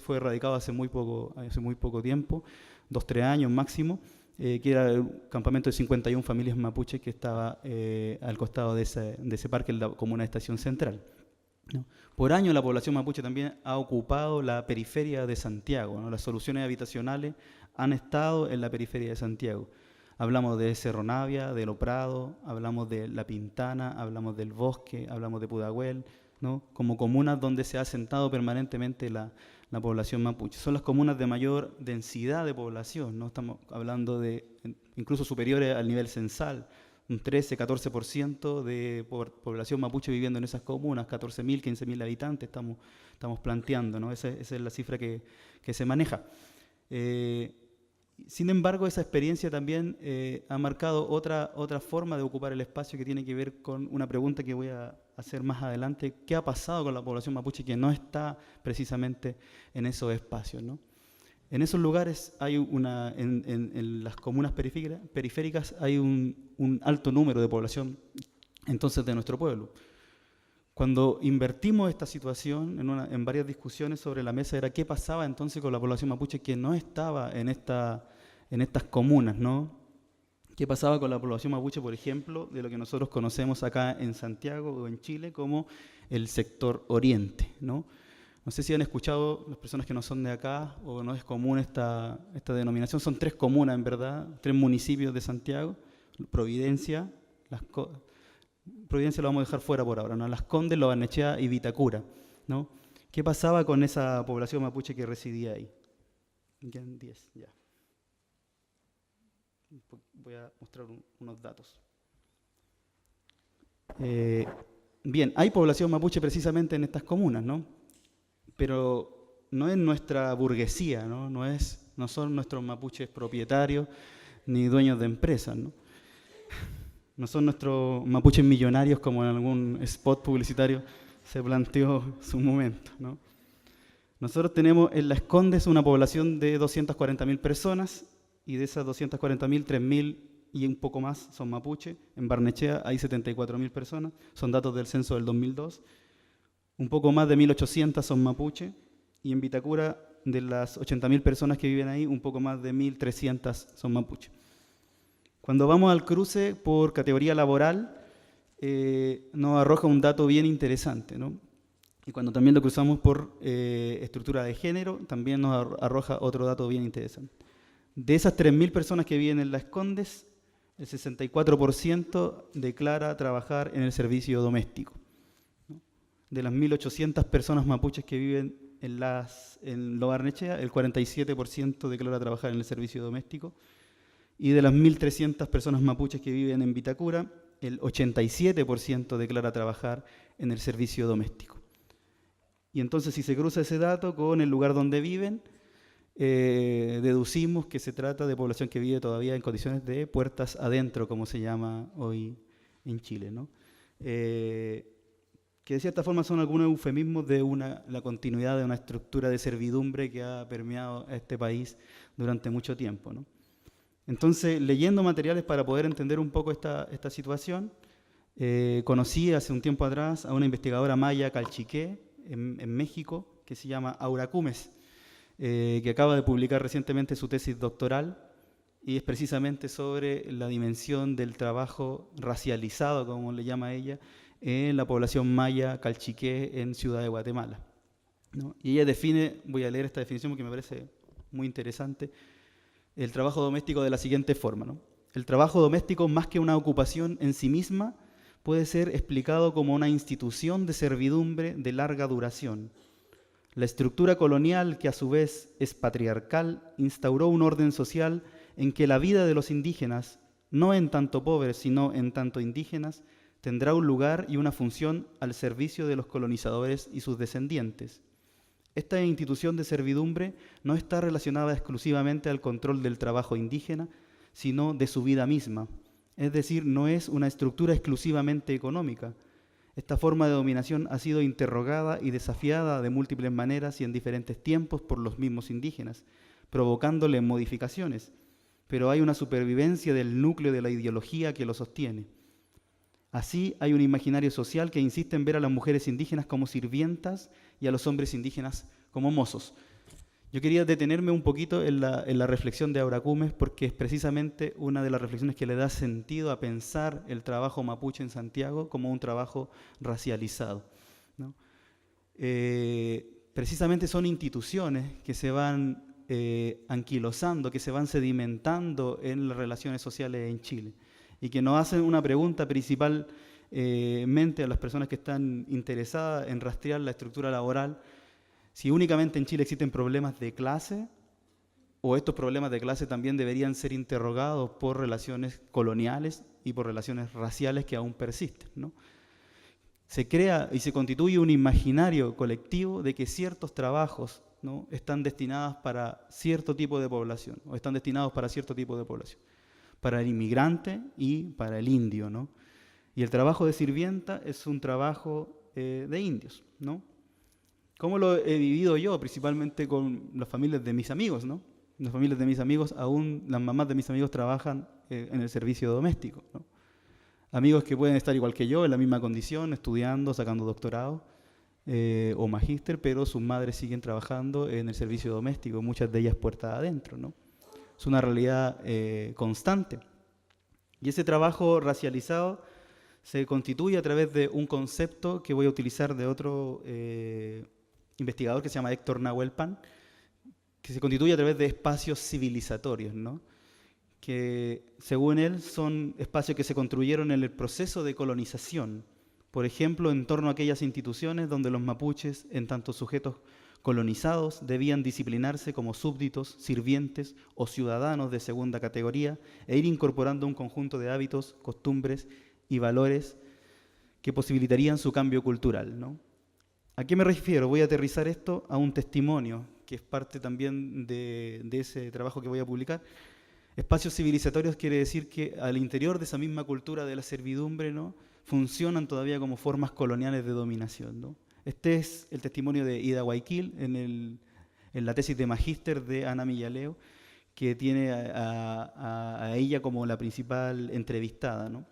fue erradicado hace muy poco tiempo, 2-3 años máximo, que era el campamento de 51 familias mapuches que estaba al costado de ese parque, en la comuna de Estación Central, ¿no? Por años la población mapuche también ha ocupado la periferia de Santiago, ¿no? Las soluciones habitacionales han estado en la periferia de Santiago. Hablamos de Cerro Navia, de Lo Prado, hablamos de La Pintana, hablamos del Bosque, hablamos de Pudahuel, ¿no? Como comunas donde se ha asentado permanentemente la población mapuche. Son las comunas de mayor densidad de población, ¿no? Estamos hablando de incluso superiores al nivel censal, un 13-14% de población mapuche viviendo en esas comunas, 14.000, 15.000 habitantes estamos planteando, ¿no? Esa es la cifra que se maneja. Sin embargo, esa experiencia también ha marcado otra forma de ocupar el espacio que tiene que ver con una pregunta que voy a hacer más adelante. ¿Qué ha pasado con la población mapuche que no está precisamente en esos espacios, ¿no? En esos lugares hay en las comunas periféricas hay un alto número de población entonces de nuestro pueblo. Cuando invertimos esta situación en varias discusiones sobre la mesa era qué pasaba entonces con la población mapuche que no estaba en estas comunas, ¿no? ¿Qué pasaba con la población mapuche, por ejemplo, de lo que nosotros conocemos acá en Santiago o en Chile como el sector oriente, ¿no? No sé si han escuchado, las personas que no son de acá, o no es común esta denominación, son 3 comunas en verdad, 3 municipios de Santiago, Providencia lo vamos a dejar fuera por ahora, ¿no? Las Condes, Lo Barnechea y Vitacura, ¿no? ¿Qué pasaba con esa población mapuche que residía ahí? Quedan 10, ya. Voy a mostrar unos datos. Bien, hay población mapuche precisamente en estas comunas, ¿no? Pero no es nuestra burguesía, ¿no? No son nuestros mapuches propietarios ni dueños de empresas, ¿no? No son nuestros mapuches millonarios como en algún spot publicitario se planteó en su momento, ¿no? Nosotros tenemos en Las Condes una población de 240.000 personas y de esas 240.000, 3.000 y un poco más son mapuche. En Barnechea hay 74.000 personas, son datos del censo del 2002. Un poco más de 1.800 son mapuche y en Vitacura de las 80.000 personas que viven ahí, un poco más de 1.300 son mapuche. Cuando vamos al cruce por categoría laboral, nos arroja un dato bien interesante, ¿no? Y cuando también lo cruzamos por estructura de género, también nos arroja otro dato bien interesante. De esas 3.000 personas que viven en Las Condes, el 64% declara trabajar en el servicio doméstico. De las 1.800 personas mapuches que viven en Lo Barnechea, el 47% declara trabajar en el servicio doméstico. Y de las 1.300 personas mapuches que viven en Vitacura, el 87% declara trabajar en el servicio doméstico. Y entonces, si se cruza ese dato con el lugar donde viven, deducimos que se trata de población que vive todavía en condiciones de puertas adentro, como se llama hoy en Chile, ¿no? Que de cierta forma son algunos eufemismos de la continuidad de una estructura de servidumbre que ha permeado a este país durante mucho tiempo, ¿no? Entonces, leyendo materiales para poder entender un poco esta situación, conocí hace un tiempo atrás a una investigadora maya calchiqué en México, que se llama Aura Cumes, que acaba de publicar recientemente su tesis doctoral, y es precisamente sobre la dimensión del trabajo racializado, como le llama ella, en la población maya calchiqué en Ciudad de Guatemala, ¿no? Y ella define, voy a leer esta definición porque me parece muy interesante, el trabajo doméstico de la siguiente forma, ¿no? El trabajo doméstico, más que una ocupación en sí misma, puede ser explicado como una institución de servidumbre de larga duración. La estructura colonial, que a su vez es patriarcal, instauró un orden social en que la vida de los indígenas, no en tanto pobres, sino en tanto indígenas, tendrá un lugar y una función al servicio de los colonizadores y sus descendientes. Esta institución de servidumbre no está relacionada exclusivamente al control del trabajo indígena, sino de su vida misma. Es decir, no es una estructura exclusivamente económica. Esta forma de dominación ha sido interrogada y desafiada de múltiples maneras y en diferentes tiempos por los mismos indígenas, provocándole modificaciones, pero hay una supervivencia del núcleo de la ideología que lo sostiene. Así, hay un imaginario social que insiste en ver a las mujeres indígenas como sirvientas y a los hombres indígenas como mozos. Yo quería detenerme un poquito en la reflexión de Aura Cumes, porque es precisamente una de las reflexiones que le da sentido a pensar el trabajo mapuche en Santiago como un trabajo racializado, ¿no? Precisamente son instituciones que se van anquilosando, que se van sedimentando en las relaciones sociales en Chile, y que nos hacen una pregunta principalmente a las personas que están interesadas en rastrear la estructura laboral: si únicamente en Chile existen problemas de clase, o estos problemas de clase también deberían ser interrogados por relaciones coloniales y por relaciones raciales que aún persisten, ¿no? Se crea y se constituye un imaginario colectivo de que ciertos trabajos, ¿no?, están destinados para cierto tipo de población, o están destinados para cierto tipo de población, para el inmigrante y para el indio, ¿no? Y el trabajo de sirvienta es un trabajo de indios, ¿no? ¿Cómo lo he vivido yo? Principalmente con las familias de mis amigos, ¿no? Las familias de mis amigos, aún las mamás de mis amigos trabajan en el servicio doméstico, ¿no? Amigos que pueden estar igual que yo, en la misma condición, estudiando, sacando doctorado o magíster, pero sus madres siguen trabajando en el servicio doméstico, muchas de ellas puertas adentro, ¿no? Es una realidad constante. Y ese trabajo racializado se constituye a través de un concepto que voy a utilizar de otro investigador que se llama Héctor Nahuel Pan, que se constituye a través de espacios civilizatorios, ¿no? Que según él son espacios que se construyeron en el proceso de colonización, por ejemplo, en torno a aquellas instituciones donde los mapuches, en tanto sujetos colonizados, debían disciplinarse como súbditos, sirvientes o ciudadanos de segunda categoría e ir incorporando un conjunto de hábitos, costumbres y valores que posibilitarían su cambio cultural, ¿no? ¿A qué me refiero? Voy a aterrizar esto a un testimonio, que es parte también de ese trabajo que voy a publicar. Espacios civilizatorios quiere decir que al interior de esa misma cultura de la servidumbre, ¿no?, funcionan todavía como formas coloniales de dominación, ¿no? Este es el testimonio de Ida Guayquil en la tesis de magíster de Ana Millaleo, que tiene a ella como la principal entrevistada, ¿no?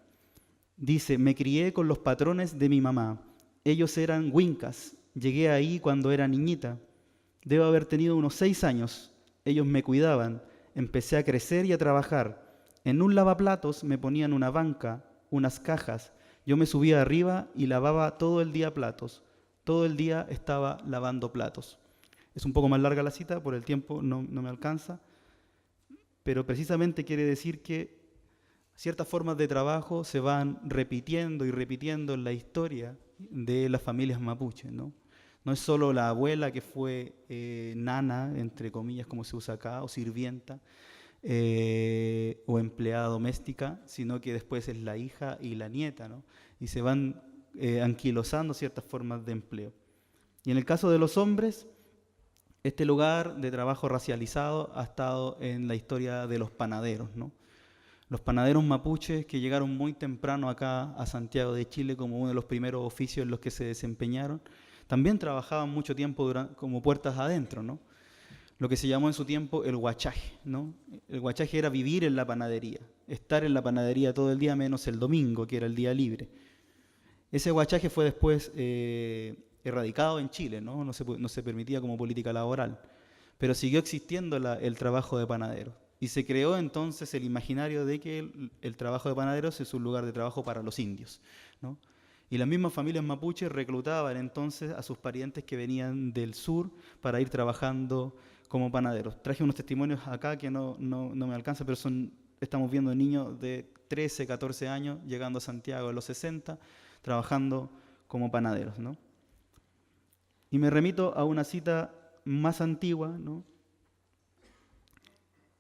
Dice: me crié con los patrones de mi mamá. Ellos eran huincas. Llegué ahí cuando era niñita. Debo haber tenido unos 6 años. Ellos me cuidaban. Empecé a crecer y a trabajar. En un lavaplatos me ponían una banca, unas cajas. Yo me subía arriba y lavaba todo el día platos. todo el día estaba lavando platos. Es un poco más larga la cita, por el tiempo no me alcanza, pero precisamente quiere decir que ciertas formas de trabajo se van repitiendo y repitiendo en la historia de las familias mapuches, ¿no? No es solo la abuela que fue nana, entre comillas, como se usa acá, o sirvienta, o empleada doméstica, sino que después es la hija y la nieta, ¿no? Y se van anquilosando ciertas formas de empleo. Y en el caso de los hombres, este lugar de trabajo racializado ha estado en la historia de los panaderos, ¿no? Los panaderos mapuches que llegaron muy temprano acá a Santiago de Chile como uno de los primeros oficios en los que se desempeñaron, también trabajaban mucho tiempo como puertas adentro, ¿no? Lo que se llamó en su tiempo el huachaje, ¿no? El huachaje era vivir en la panadería, estar en la panadería todo el día menos el domingo, que era el día libre. Ese huachaje fue después erradicado en Chile, ¿no? No se permitía como política laboral, pero siguió existiendo el trabajo de panaderos. Y se creó entonces el imaginario de que el trabajo de panaderos es un lugar de trabajo para los indios, ¿no? Y las mismas familias mapuches reclutaban entonces a sus parientes que venían del sur para ir trabajando como panaderos. Traje unos testimonios acá que no me alcanzan, pero estamos viendo niños de 13, 14 años llegando a Santiago en los 60, trabajando como panaderos, ¿no? Y me remito a una cita más antigua, ¿no?,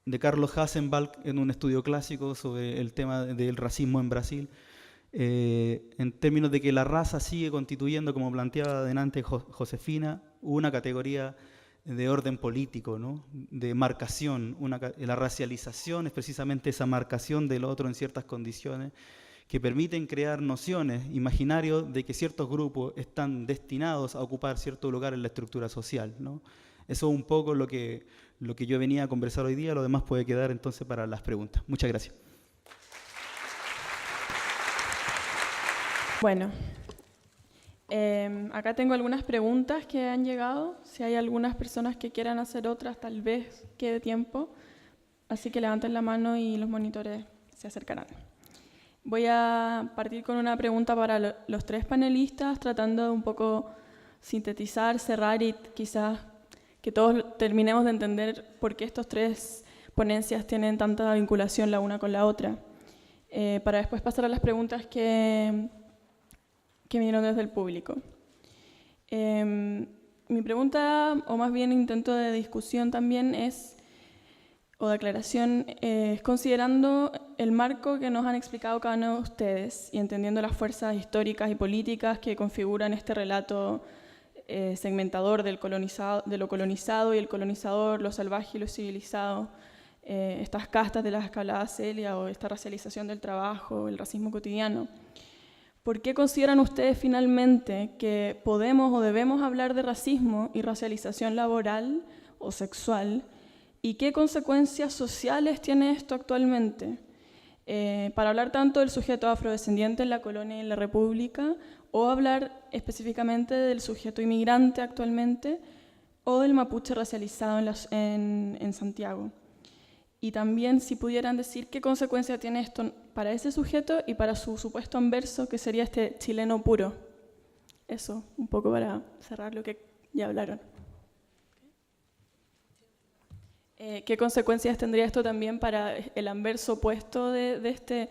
de Carlos Hassenbalch en un estudio clásico sobre el tema del racismo en Brasil, en términos de que la raza sigue constituyendo, como planteaba adelante Josefina, una categoría de orden político, ¿no?, de marcación. La racialización es precisamente esa marcación del otro en ciertas condiciones que permiten crear nociones, imaginarios de que ciertos grupos están destinados a ocupar cierto lugar en la estructura social, ¿no? Eso es un poco lo que yo venía a conversar hoy día, lo demás puede quedar entonces para las preguntas. Muchas gracias. Bueno, acá tengo algunas preguntas que han llegado. Si hay algunas personas que quieran hacer otras, tal vez quede tiempo. Así que levanten la mano y los monitores se acercarán. Voy a partir con una pregunta para los tres panelistas, tratando de un poco sintetizar, cerrar y quizás que todos terminemos de entender por qué estos tres ponencias tienen tanta vinculación la una con la otra. Para después pasar a las preguntas que vinieron desde el público. Mi pregunta, o más bien intento de discusión también o de aclaración, es considerando el marco que nos han explicado cada uno de ustedes y entendiendo las fuerzas históricas y políticas que configuran este relato segmentador de lo colonizado y el colonizador, lo salvaje y lo civilizado, estas castas de las que hablaba Celia o esta racialización del trabajo, el racismo cotidiano. ¿Por qué consideran ustedes finalmente que podemos o debemos hablar de racismo y racialización laboral o sexual? ¿Y qué consecuencias sociales tiene esto actualmente? Para hablar tanto del sujeto afrodescendiente en la colonia y en la república, o hablar específicamente del sujeto inmigrante actualmente, o del mapuche racializado en Santiago. Y también si pudieran decir qué consecuencia tiene esto para ese sujeto y para su supuesto inverso, que sería este chileno puro. Eso, un poco para cerrar lo que ya hablaron. ¿Qué consecuencias tendría esto también para el anverso opuesto de este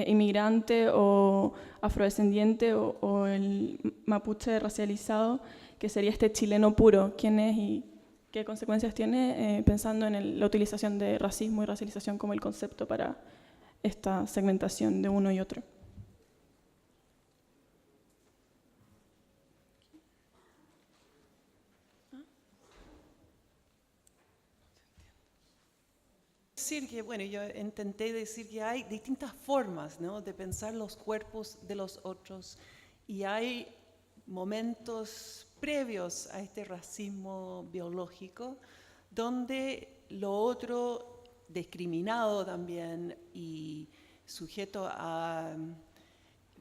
inmigrante o afrodescendiente o el mapuche racializado, que sería este chileno puro? ¿Quién es y qué consecuencias tiene pensando en la utilización de racismo y racialización como el concepto para esta segmentación de uno y otro? Bueno, yo intenté decir que hay distintas formas, ¿no?, de pensar los cuerpos de los otros, y hay momentos previos a este racismo biológico donde lo otro, discriminado también y sujeto a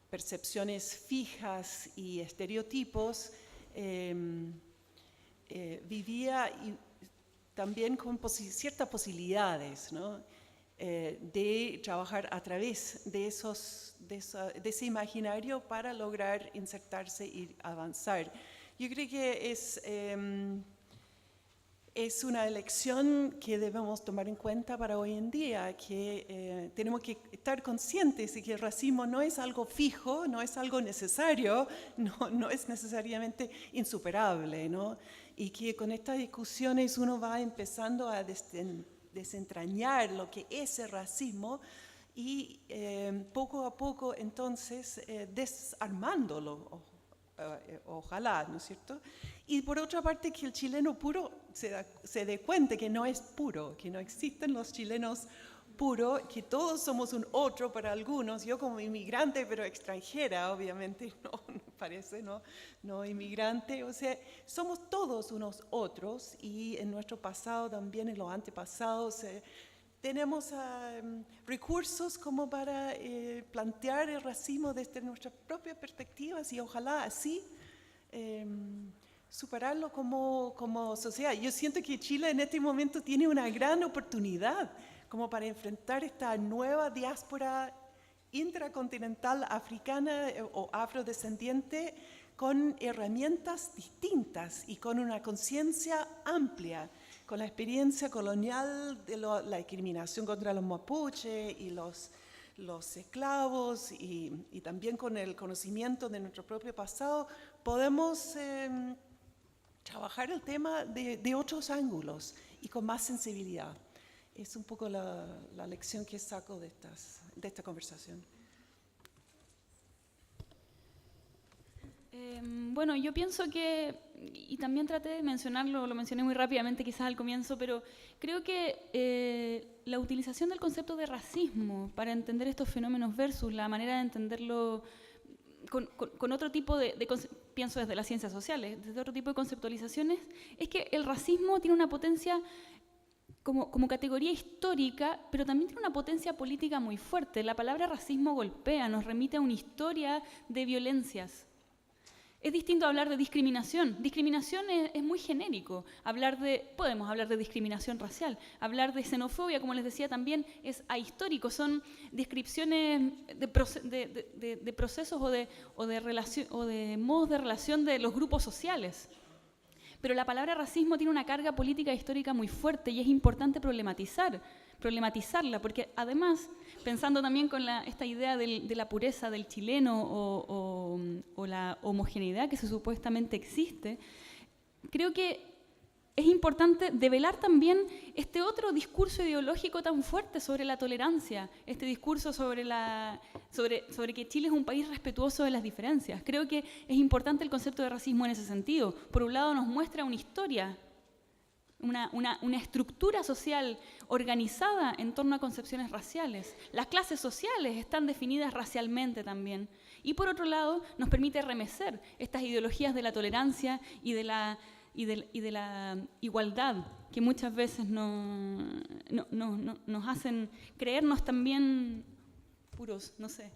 percepciones fijas y estereotipos, vivía también con ciertas posibilidades, ¿no?, de trabajar a través de ese imaginario para lograr insertarse y avanzar. Yo creo que es una elección que debemos tomar en cuenta para hoy en día, que tenemos que estar conscientes de que el racismo no es algo fijo, no es algo necesario, no es necesariamente insuperable, ¿no? Y que con estas discusiones uno va empezando a desentrañar lo que es el racismo y poco a poco entonces desarmándolo, ojalá, ¿no es cierto? Y por otra parte que el chileno puro se dé cuenta que no es puro, que no existen los chilenos puros, que todos somos un otro para algunos. Yo como inmigrante, pero extranjera, obviamente, no parece, no inmigrante, o sea, somos todos unos otros y en nuestro pasado también, en los antepasados, tenemos recursos como para plantear el racismo desde nuestras propias perspectivas y ojalá así superarlo como sociedad. Yo siento que Chile en este momento tiene una gran oportunidad como para enfrentar esta nueva diáspora intracontinental africana o afrodescendiente con herramientas distintas y con una conciencia amplia, con la experiencia colonial de la discriminación contra los mapuches y los esclavos y también con el conocimiento de nuestro propio pasado, podemos trabajar el tema de otros ángulos y con más sensibilidad. Es un poco la lección que saco de esta conversación. Bueno, yo pienso que, y también traté de mencionarlo, lo mencioné muy rápidamente quizás al comienzo, pero creo que la utilización del concepto de racismo para entender estos fenómenos versus la manera de entenderlo con otro tipo pienso desde las ciencias sociales, desde otro tipo de conceptualizaciones, es que el racismo tiene una potencia como categoría histórica, pero también tiene una potencia política muy fuerte. La palabra racismo golpea, nos remite a una historia de violencias. Es distinto hablar de discriminación. Discriminación es muy genérico. Podemos hablar de discriminación racial. Hablar de xenofobia, como les decía, también es ahistórico. Son descripciones de procesos o de modos de relación de los grupos sociales. Pero la palabra racismo tiene una carga política e histórica muy fuerte y es importante problematizarla, porque además, pensando también con esta idea de la pureza del chileno o la homogeneidad que supuestamente existe, creo que es importante develar también este otro discurso ideológico tan fuerte sobre la tolerancia, este discurso sobre que Chile es un país respetuoso de las diferencias. Creo que es importante el concepto de racismo en ese sentido. Por un lado nos muestra una historia, una estructura social organizada en torno a concepciones raciales. Las clases sociales están definidas racialmente también. Y por otro lado nos permite remecer estas ideologías de la tolerancia y de la igualdad que muchas veces nos hacen creernos también puros, no sé.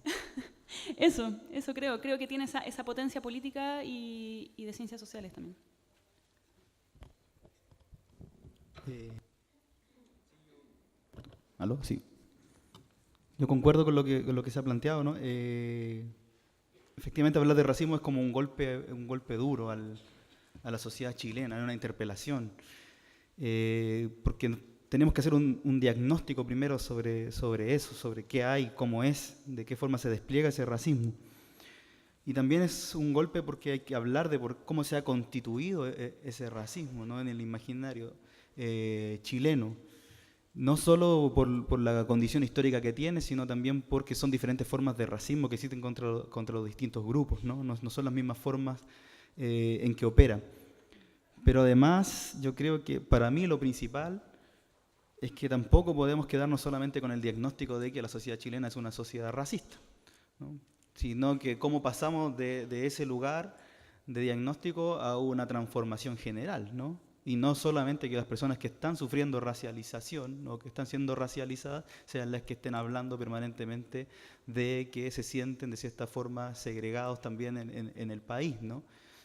Eso creo que tiene esa potencia política y de ciencias sociales también. ¿Aló? Sí. Yo concuerdo con lo que se ha planteado, ¿no? Efectivamente, hablar de racismo es como un golpe duro a la sociedad chilena, una interpelación, porque tenemos que hacer un diagnóstico primero sobre eso, sobre qué hay, cómo es, de qué forma se despliega ese racismo. Y también es un golpe porque hay que hablar de cómo se ha constituido ese racismo, ¿no? En el imaginario chileno, no solo por la condición histórica que tiene, sino también porque son diferentes formas de racismo que existen contra los distintos grupos, ¿no? No son las mismas formas en que opera. Pero además, yo creo que para mí lo principal es que tampoco podemos quedarnos solamente con el diagnóstico de que la sociedad chilena es una sociedad racista, ¿no? Sino que cómo pasamos de ese lugar de diagnóstico a una transformación general, ¿no? Y no solamente que las personas que están sufriendo racialización o que están siendo racializadas sean las que estén hablando permanentemente de que se sienten de cierta forma segregados también en el país, ¿no?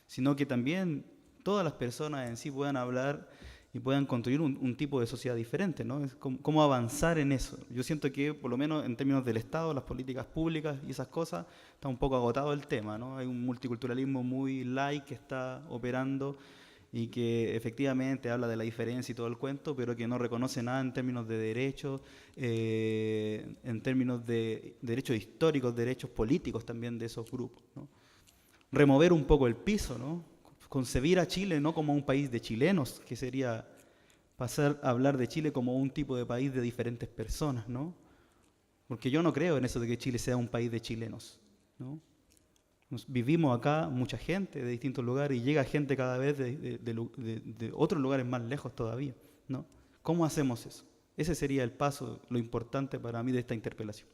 Sino que también todas las personas en sí puedan hablar y puedan construir un tipo de sociedad diferente, ¿no? Es cómo avanzar en eso. Yo siento que, por lo menos en términos del Estado, las políticas públicas y esas cosas, está un poco agotado el tema, ¿no? Hay un multiculturalismo muy light que está operando y que efectivamente habla de la diferencia y todo el cuento, pero que no reconoce nada en términos de derechos, en términos de derechos históricos, derechos políticos también de esos grupos, ¿no? Remover un poco el piso, ¿no? Concebir a Chile no como un país de chilenos, que sería pasar a hablar de Chile como un tipo de país de diferentes personas, ¿no? Porque yo no creo en eso de que Chile sea un país de chilenos, ¿no? Vivimos acá mucha gente de distintos lugares y llega gente cada vez de otros lugares más lejos todavía, ¿no? ¿Cómo hacemos eso? Ese sería el paso, lo importante para mí de esta interpelación.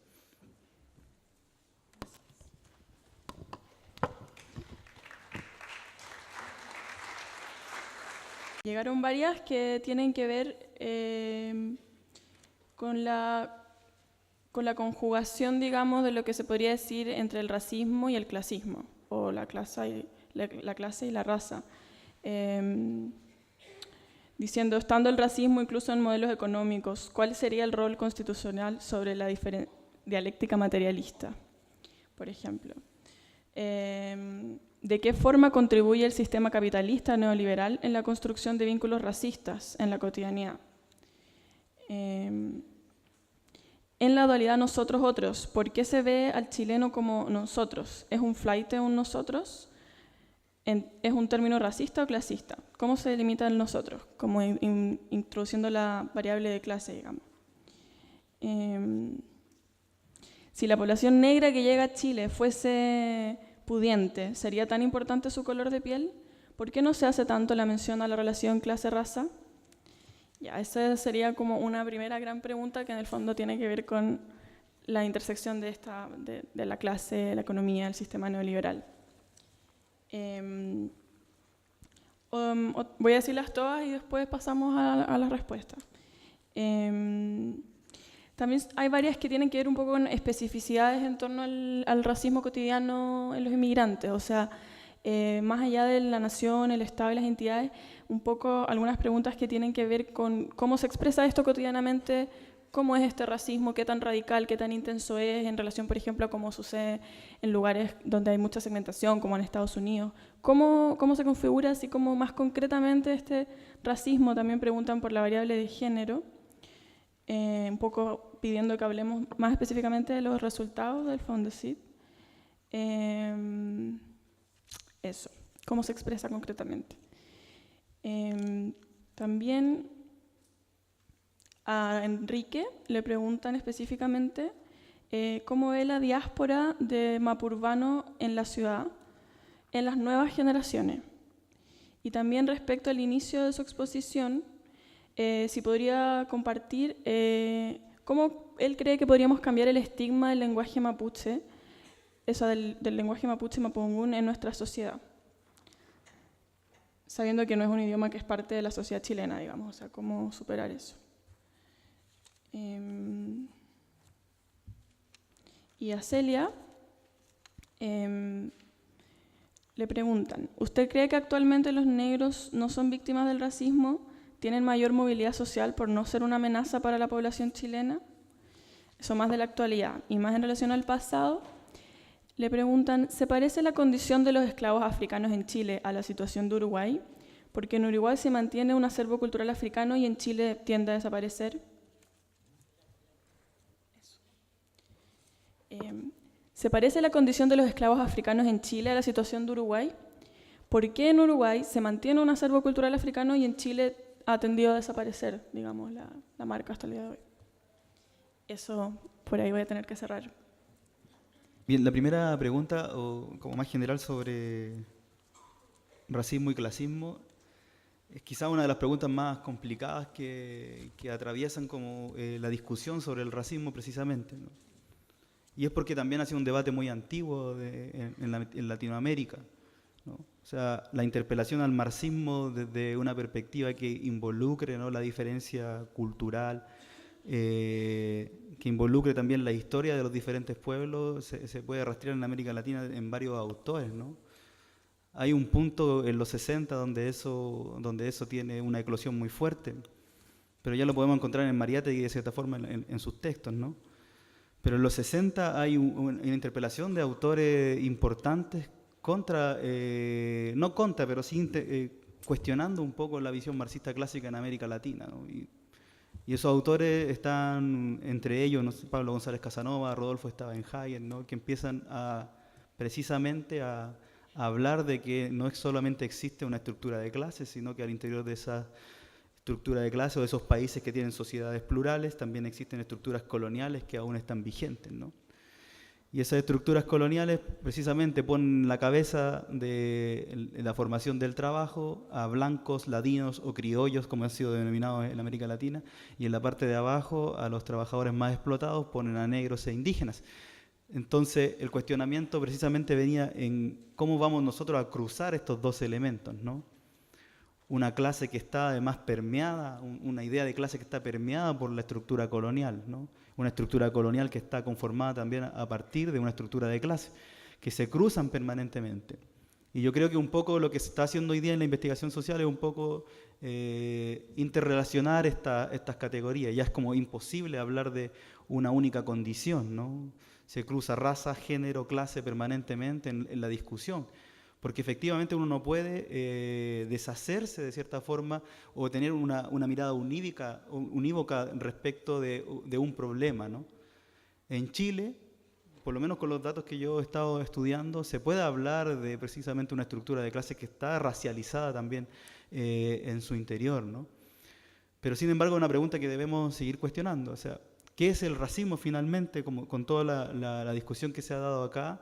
Llegaron varias que tienen que ver con la conjugación, digamos, de lo que se podría decir entre el racismo y el clasismo, o la clase y la raza. Diciendo, estando el racismo incluso en modelos económicos, ¿cuál sería el rol constitucional sobre la dialéctica materialista, por ejemplo? ¿De qué forma contribuye el sistema capitalista neoliberal en la construcción de vínculos racistas en la cotidianidad? En la dualidad nosotros-otros, ¿por qué se ve al chileno como nosotros? ¿Es un flaite un nosotros? ¿Es un término racista o clasista? ¿Cómo se delimita el nosotros? Como introduciendo la variable de clase, digamos. Si la población negra que llega a Chile fuese pudiente, ¿sería tan importante su color de piel? ¿Por qué no se hace tanto la mención a la relación clase-raza? Ya, esa sería como una primera gran pregunta que en el fondo tiene que ver con la intersección de la clase, la economía, el sistema neoliberal. Voy a decirlas todas y después pasamos a las respuestas. También hay varias que tienen que ver un poco con especificidades en torno al racismo cotidiano en los inmigrantes, o sea, más allá de la nación, el Estado y las entidades, un poco algunas preguntas que tienen que ver con cómo se expresa esto cotidianamente, cómo es este racismo, qué tan radical, qué tan intenso es en relación, por ejemplo, a cómo sucede en lugares donde hay mucha segmentación, como en Estados Unidos, cómo se configura, así como más concretamente este racismo. También preguntan por la variable de género, un poco pidiendo que hablemos más específicamente de los resultados del Fondesit. Eso, cómo se expresa concretamente. También a Enrique le preguntan específicamente cómo ve la diáspora de Mapurbano en la ciudad, en las nuevas generaciones. Y también respecto al inicio de su exposición, si podría compartir cómo él cree que podríamos cambiar el estigma del lenguaje mapuche, eso del lenguaje mapuche mapungún en nuestra sociedad, sabiendo que no es un idioma que es parte de la sociedad chilena, digamos, o sea, cómo superar eso. Y a Celia le preguntan, ¿usted cree que actualmente los negros no son víctimas del racismo? ¿Tienen mayor movilidad social por no ser una amenaza para la población chilena? Eso más de la actualidad. Y más en relación al pasado, le preguntan, ¿se parece la condición de los esclavos africanos en Chile a la situación de Uruguay? Porque en Uruguay se mantiene un acervo cultural africano y en Chile tiende a desaparecer. ¿Se parece la condición de los esclavos africanos en Chile a la situación de Uruguay? ¿Por qué en Uruguay se mantiene un acervo cultural africano y en Chile ha tendido a desaparecer, digamos, la marca hasta el día de hoy? Eso, por ahí voy a tener que cerrar. Bien, la primera pregunta, o como más general sobre racismo y clasismo, es quizá una de las preguntas más complicadas que atraviesan como la discusión sobre el racismo precisamente, ¿no? Y es porque también ha sido un debate muy antiguo en Latinoamérica, ¿no? O sea, la interpelación al marxismo desde una perspectiva que involucre, ¿no?, la diferencia cultural, que involucre también la historia de los diferentes pueblos, se puede rastrear en América Latina en varios autores, ¿no? Hay un punto en los 60 donde eso tiene una eclosión muy fuerte, pero ya lo podemos encontrar en Mariátegui de cierta forma en sus textos, ¿no? Pero en los 60 hay una interpelación de autores importantes pero sí cuestionando un poco la visión marxista clásica en América Latina, ¿no? Y esos autores están, entre ellos, ¿no? Pablo González Casanova, Rodolfo Stavenhagen, ¿no? Que empiezan precisamente a hablar de que no solamente existe una estructura de clases, sino que al interior de esa estructura de clases o de esos países que tienen sociedades plurales, también existen estructuras coloniales que aún están vigentes, ¿no? Y esas estructuras coloniales precisamente ponen la cabeza de la formación del trabajo a blancos, ladinos o criollos, como han sido denominados en América Latina, y en la parte de abajo a los trabajadores más explotados ponen a negros e indígenas. Entonces el cuestionamiento precisamente venía en cómo vamos nosotros a cruzar estos dos elementos, ¿no? Una clase que está además permeada, una idea de clase que está permeada por la estructura colonial, ¿no? Una estructura colonial que está conformada también a partir de una estructura de clase, que se cruzan permanentemente. Y yo creo que un poco lo que se está haciendo hoy día en la investigación social es un poco interrelacionar estas categorías. Ya es como imposible hablar de una única condición, ¿no? Se cruza raza, género, clase permanentemente en la discusión. Porque efectivamente uno no puede deshacerse de cierta forma o tener una mirada unívoca respecto de un problema, ¿no? En Chile, por lo menos con los datos que yo he estado estudiando, se puede hablar de precisamente una estructura de clase que está racializada también en su interior, ¿no? Pero sin embargo, una pregunta que debemos seguir cuestionando, o sea, ¿qué es el racismo finalmente, con toda la discusión que se ha dado acá?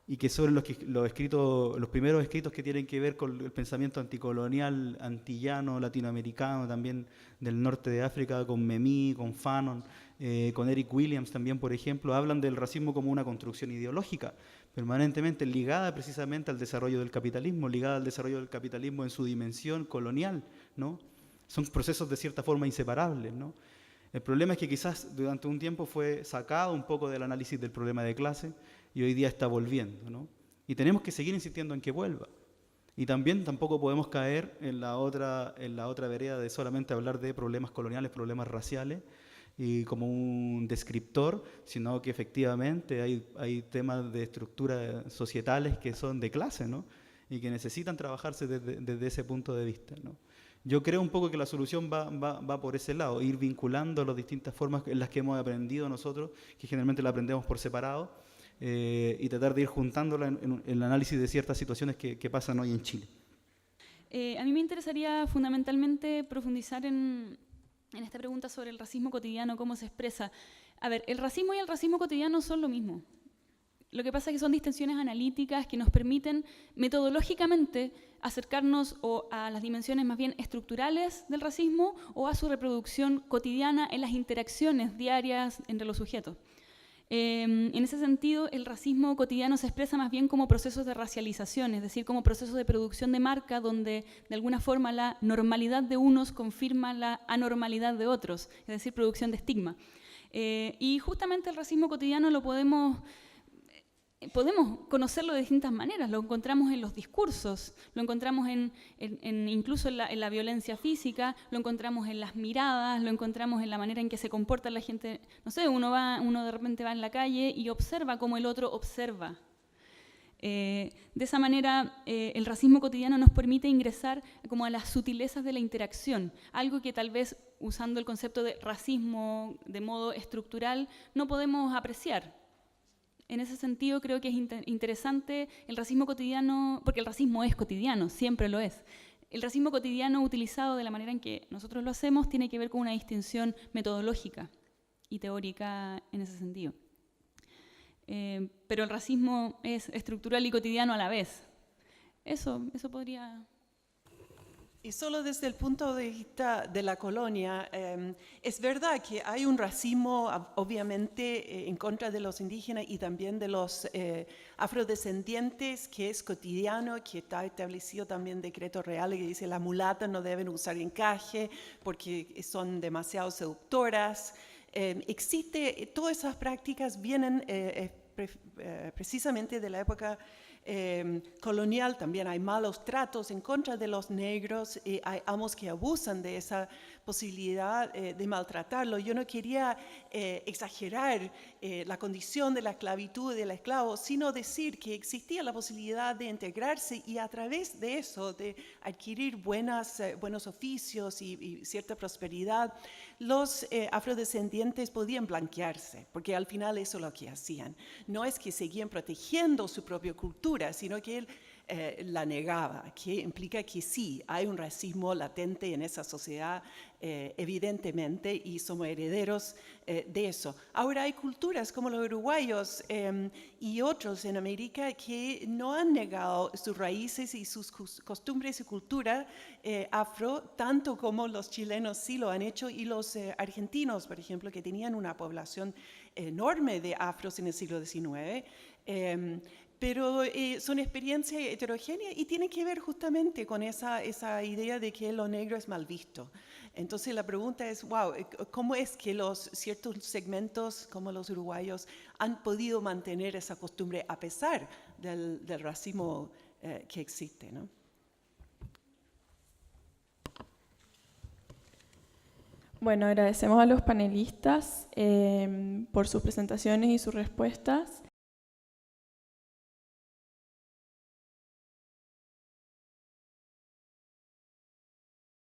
Y que son los primeros escritos que tienen que ver con el pensamiento anticolonial, antillano, latinoamericano, también del norte de África, con Memí, con Fanon, con Eric Williams también, por ejemplo, hablan del racismo como una construcción ideológica, permanentemente ligada precisamente al desarrollo del capitalismo, en su dimensión colonial, ¿no? Son procesos de cierta forma inseparables, ¿no? El problema es que quizás durante un tiempo fue sacado un poco del análisis del problema de clase, y hoy día está volviendo, ¿no? Y tenemos que seguir insistiendo en que vuelva. Y también tampoco podemos caer en la otra vereda de solamente hablar de problemas coloniales, problemas raciales, y como un descriptor, sino que efectivamente hay temas de estructuras societales que son de clase, ¿no? Y que necesitan trabajarse desde ese punto de vista, ¿no? Yo creo un poco que la solución va por ese lado, ir vinculando las distintas formas en las que hemos aprendido nosotros, que generalmente la aprendemos por separado, y tratar de ir juntándola en el análisis de ciertas situaciones que pasan hoy en Chile. A mí me interesaría fundamentalmente profundizar en esta pregunta sobre el racismo cotidiano, cómo se expresa. A ver, el racismo y el racismo cotidiano son lo mismo. Lo que pasa es que son distensiones analíticas que nos permiten metodológicamente acercarnos o a las dimensiones más bien estructurales del racismo o a su reproducción cotidiana en las interacciones diarias entre los sujetos. En ese sentido, el racismo cotidiano se expresa más bien como procesos de racialización, es decir, como procesos de producción de marca donde de alguna forma la normalidad de unos confirma la anormalidad de otros, es decir, producción de estigma. Y justamente el racismo cotidiano lo podemos conocerlo de distintas maneras, lo encontramos en los discursos, lo encontramos incluso en la violencia física, lo encontramos en las miradas, lo encontramos en la manera en que se comporta la gente. No sé, uno de repente va en la calle y observa cómo el otro observa. De esa manera, el racismo cotidiano nos permite ingresar como a las sutilezas de la interacción, algo que tal vez, usando el concepto de racismo de modo estructural, no podemos apreciar. En ese sentido, creo que es interesante el racismo cotidiano, porque el racismo es cotidiano, siempre lo es. El racismo cotidiano utilizado de la manera en que nosotros lo hacemos tiene que ver con una distinción metodológica y teórica en ese sentido. Pero el racismo es estructural y cotidiano a la vez. Eso podría... Y solo desde el punto de vista de la colonia, es verdad que hay un racismo obviamente en contra de los indígenas y también de los afrodescendientes, que es cotidiano, que está establecido también decretos reales que dice las mulatas no deben usar encaje porque son demasiado seductoras. Todas esas prácticas vienen precisamente de la época colonial también hay malos tratos en contra de los negros, hay amos que abusan de esa posibilidad de maltratarlo. Yo no quería exagerar la condición de la esclavitud y del esclavo, sino decir que existía la posibilidad de integrarse y a través de eso, de adquirir buenos oficios y cierta prosperidad, los afrodescendientes podían blanquearse, porque al final eso es lo que hacían. No es que seguían protegiendo su propia cultura, sino que él la negaba, que implica que sí, hay un racismo latente en esa sociedad, evidentemente, y somos herederos de eso. Ahora hay culturas como los uruguayos y otros en América que no han negado sus raíces y sus costumbres y cultura afro, tanto como los chilenos sí lo han hecho, y los argentinos, por ejemplo, que tenían una población enorme de afros en el siglo XIX, pero son experiencias heterogéneas y tienen que ver justamente con esa idea de que lo negro es mal visto. Entonces la pregunta es, wow, ¿cómo es que ciertos segmentos como los uruguayos han podido mantener esa costumbre a pesar del racismo que existe, ¿no? Bueno, agradecemos a los panelistas por sus presentaciones y sus respuestas.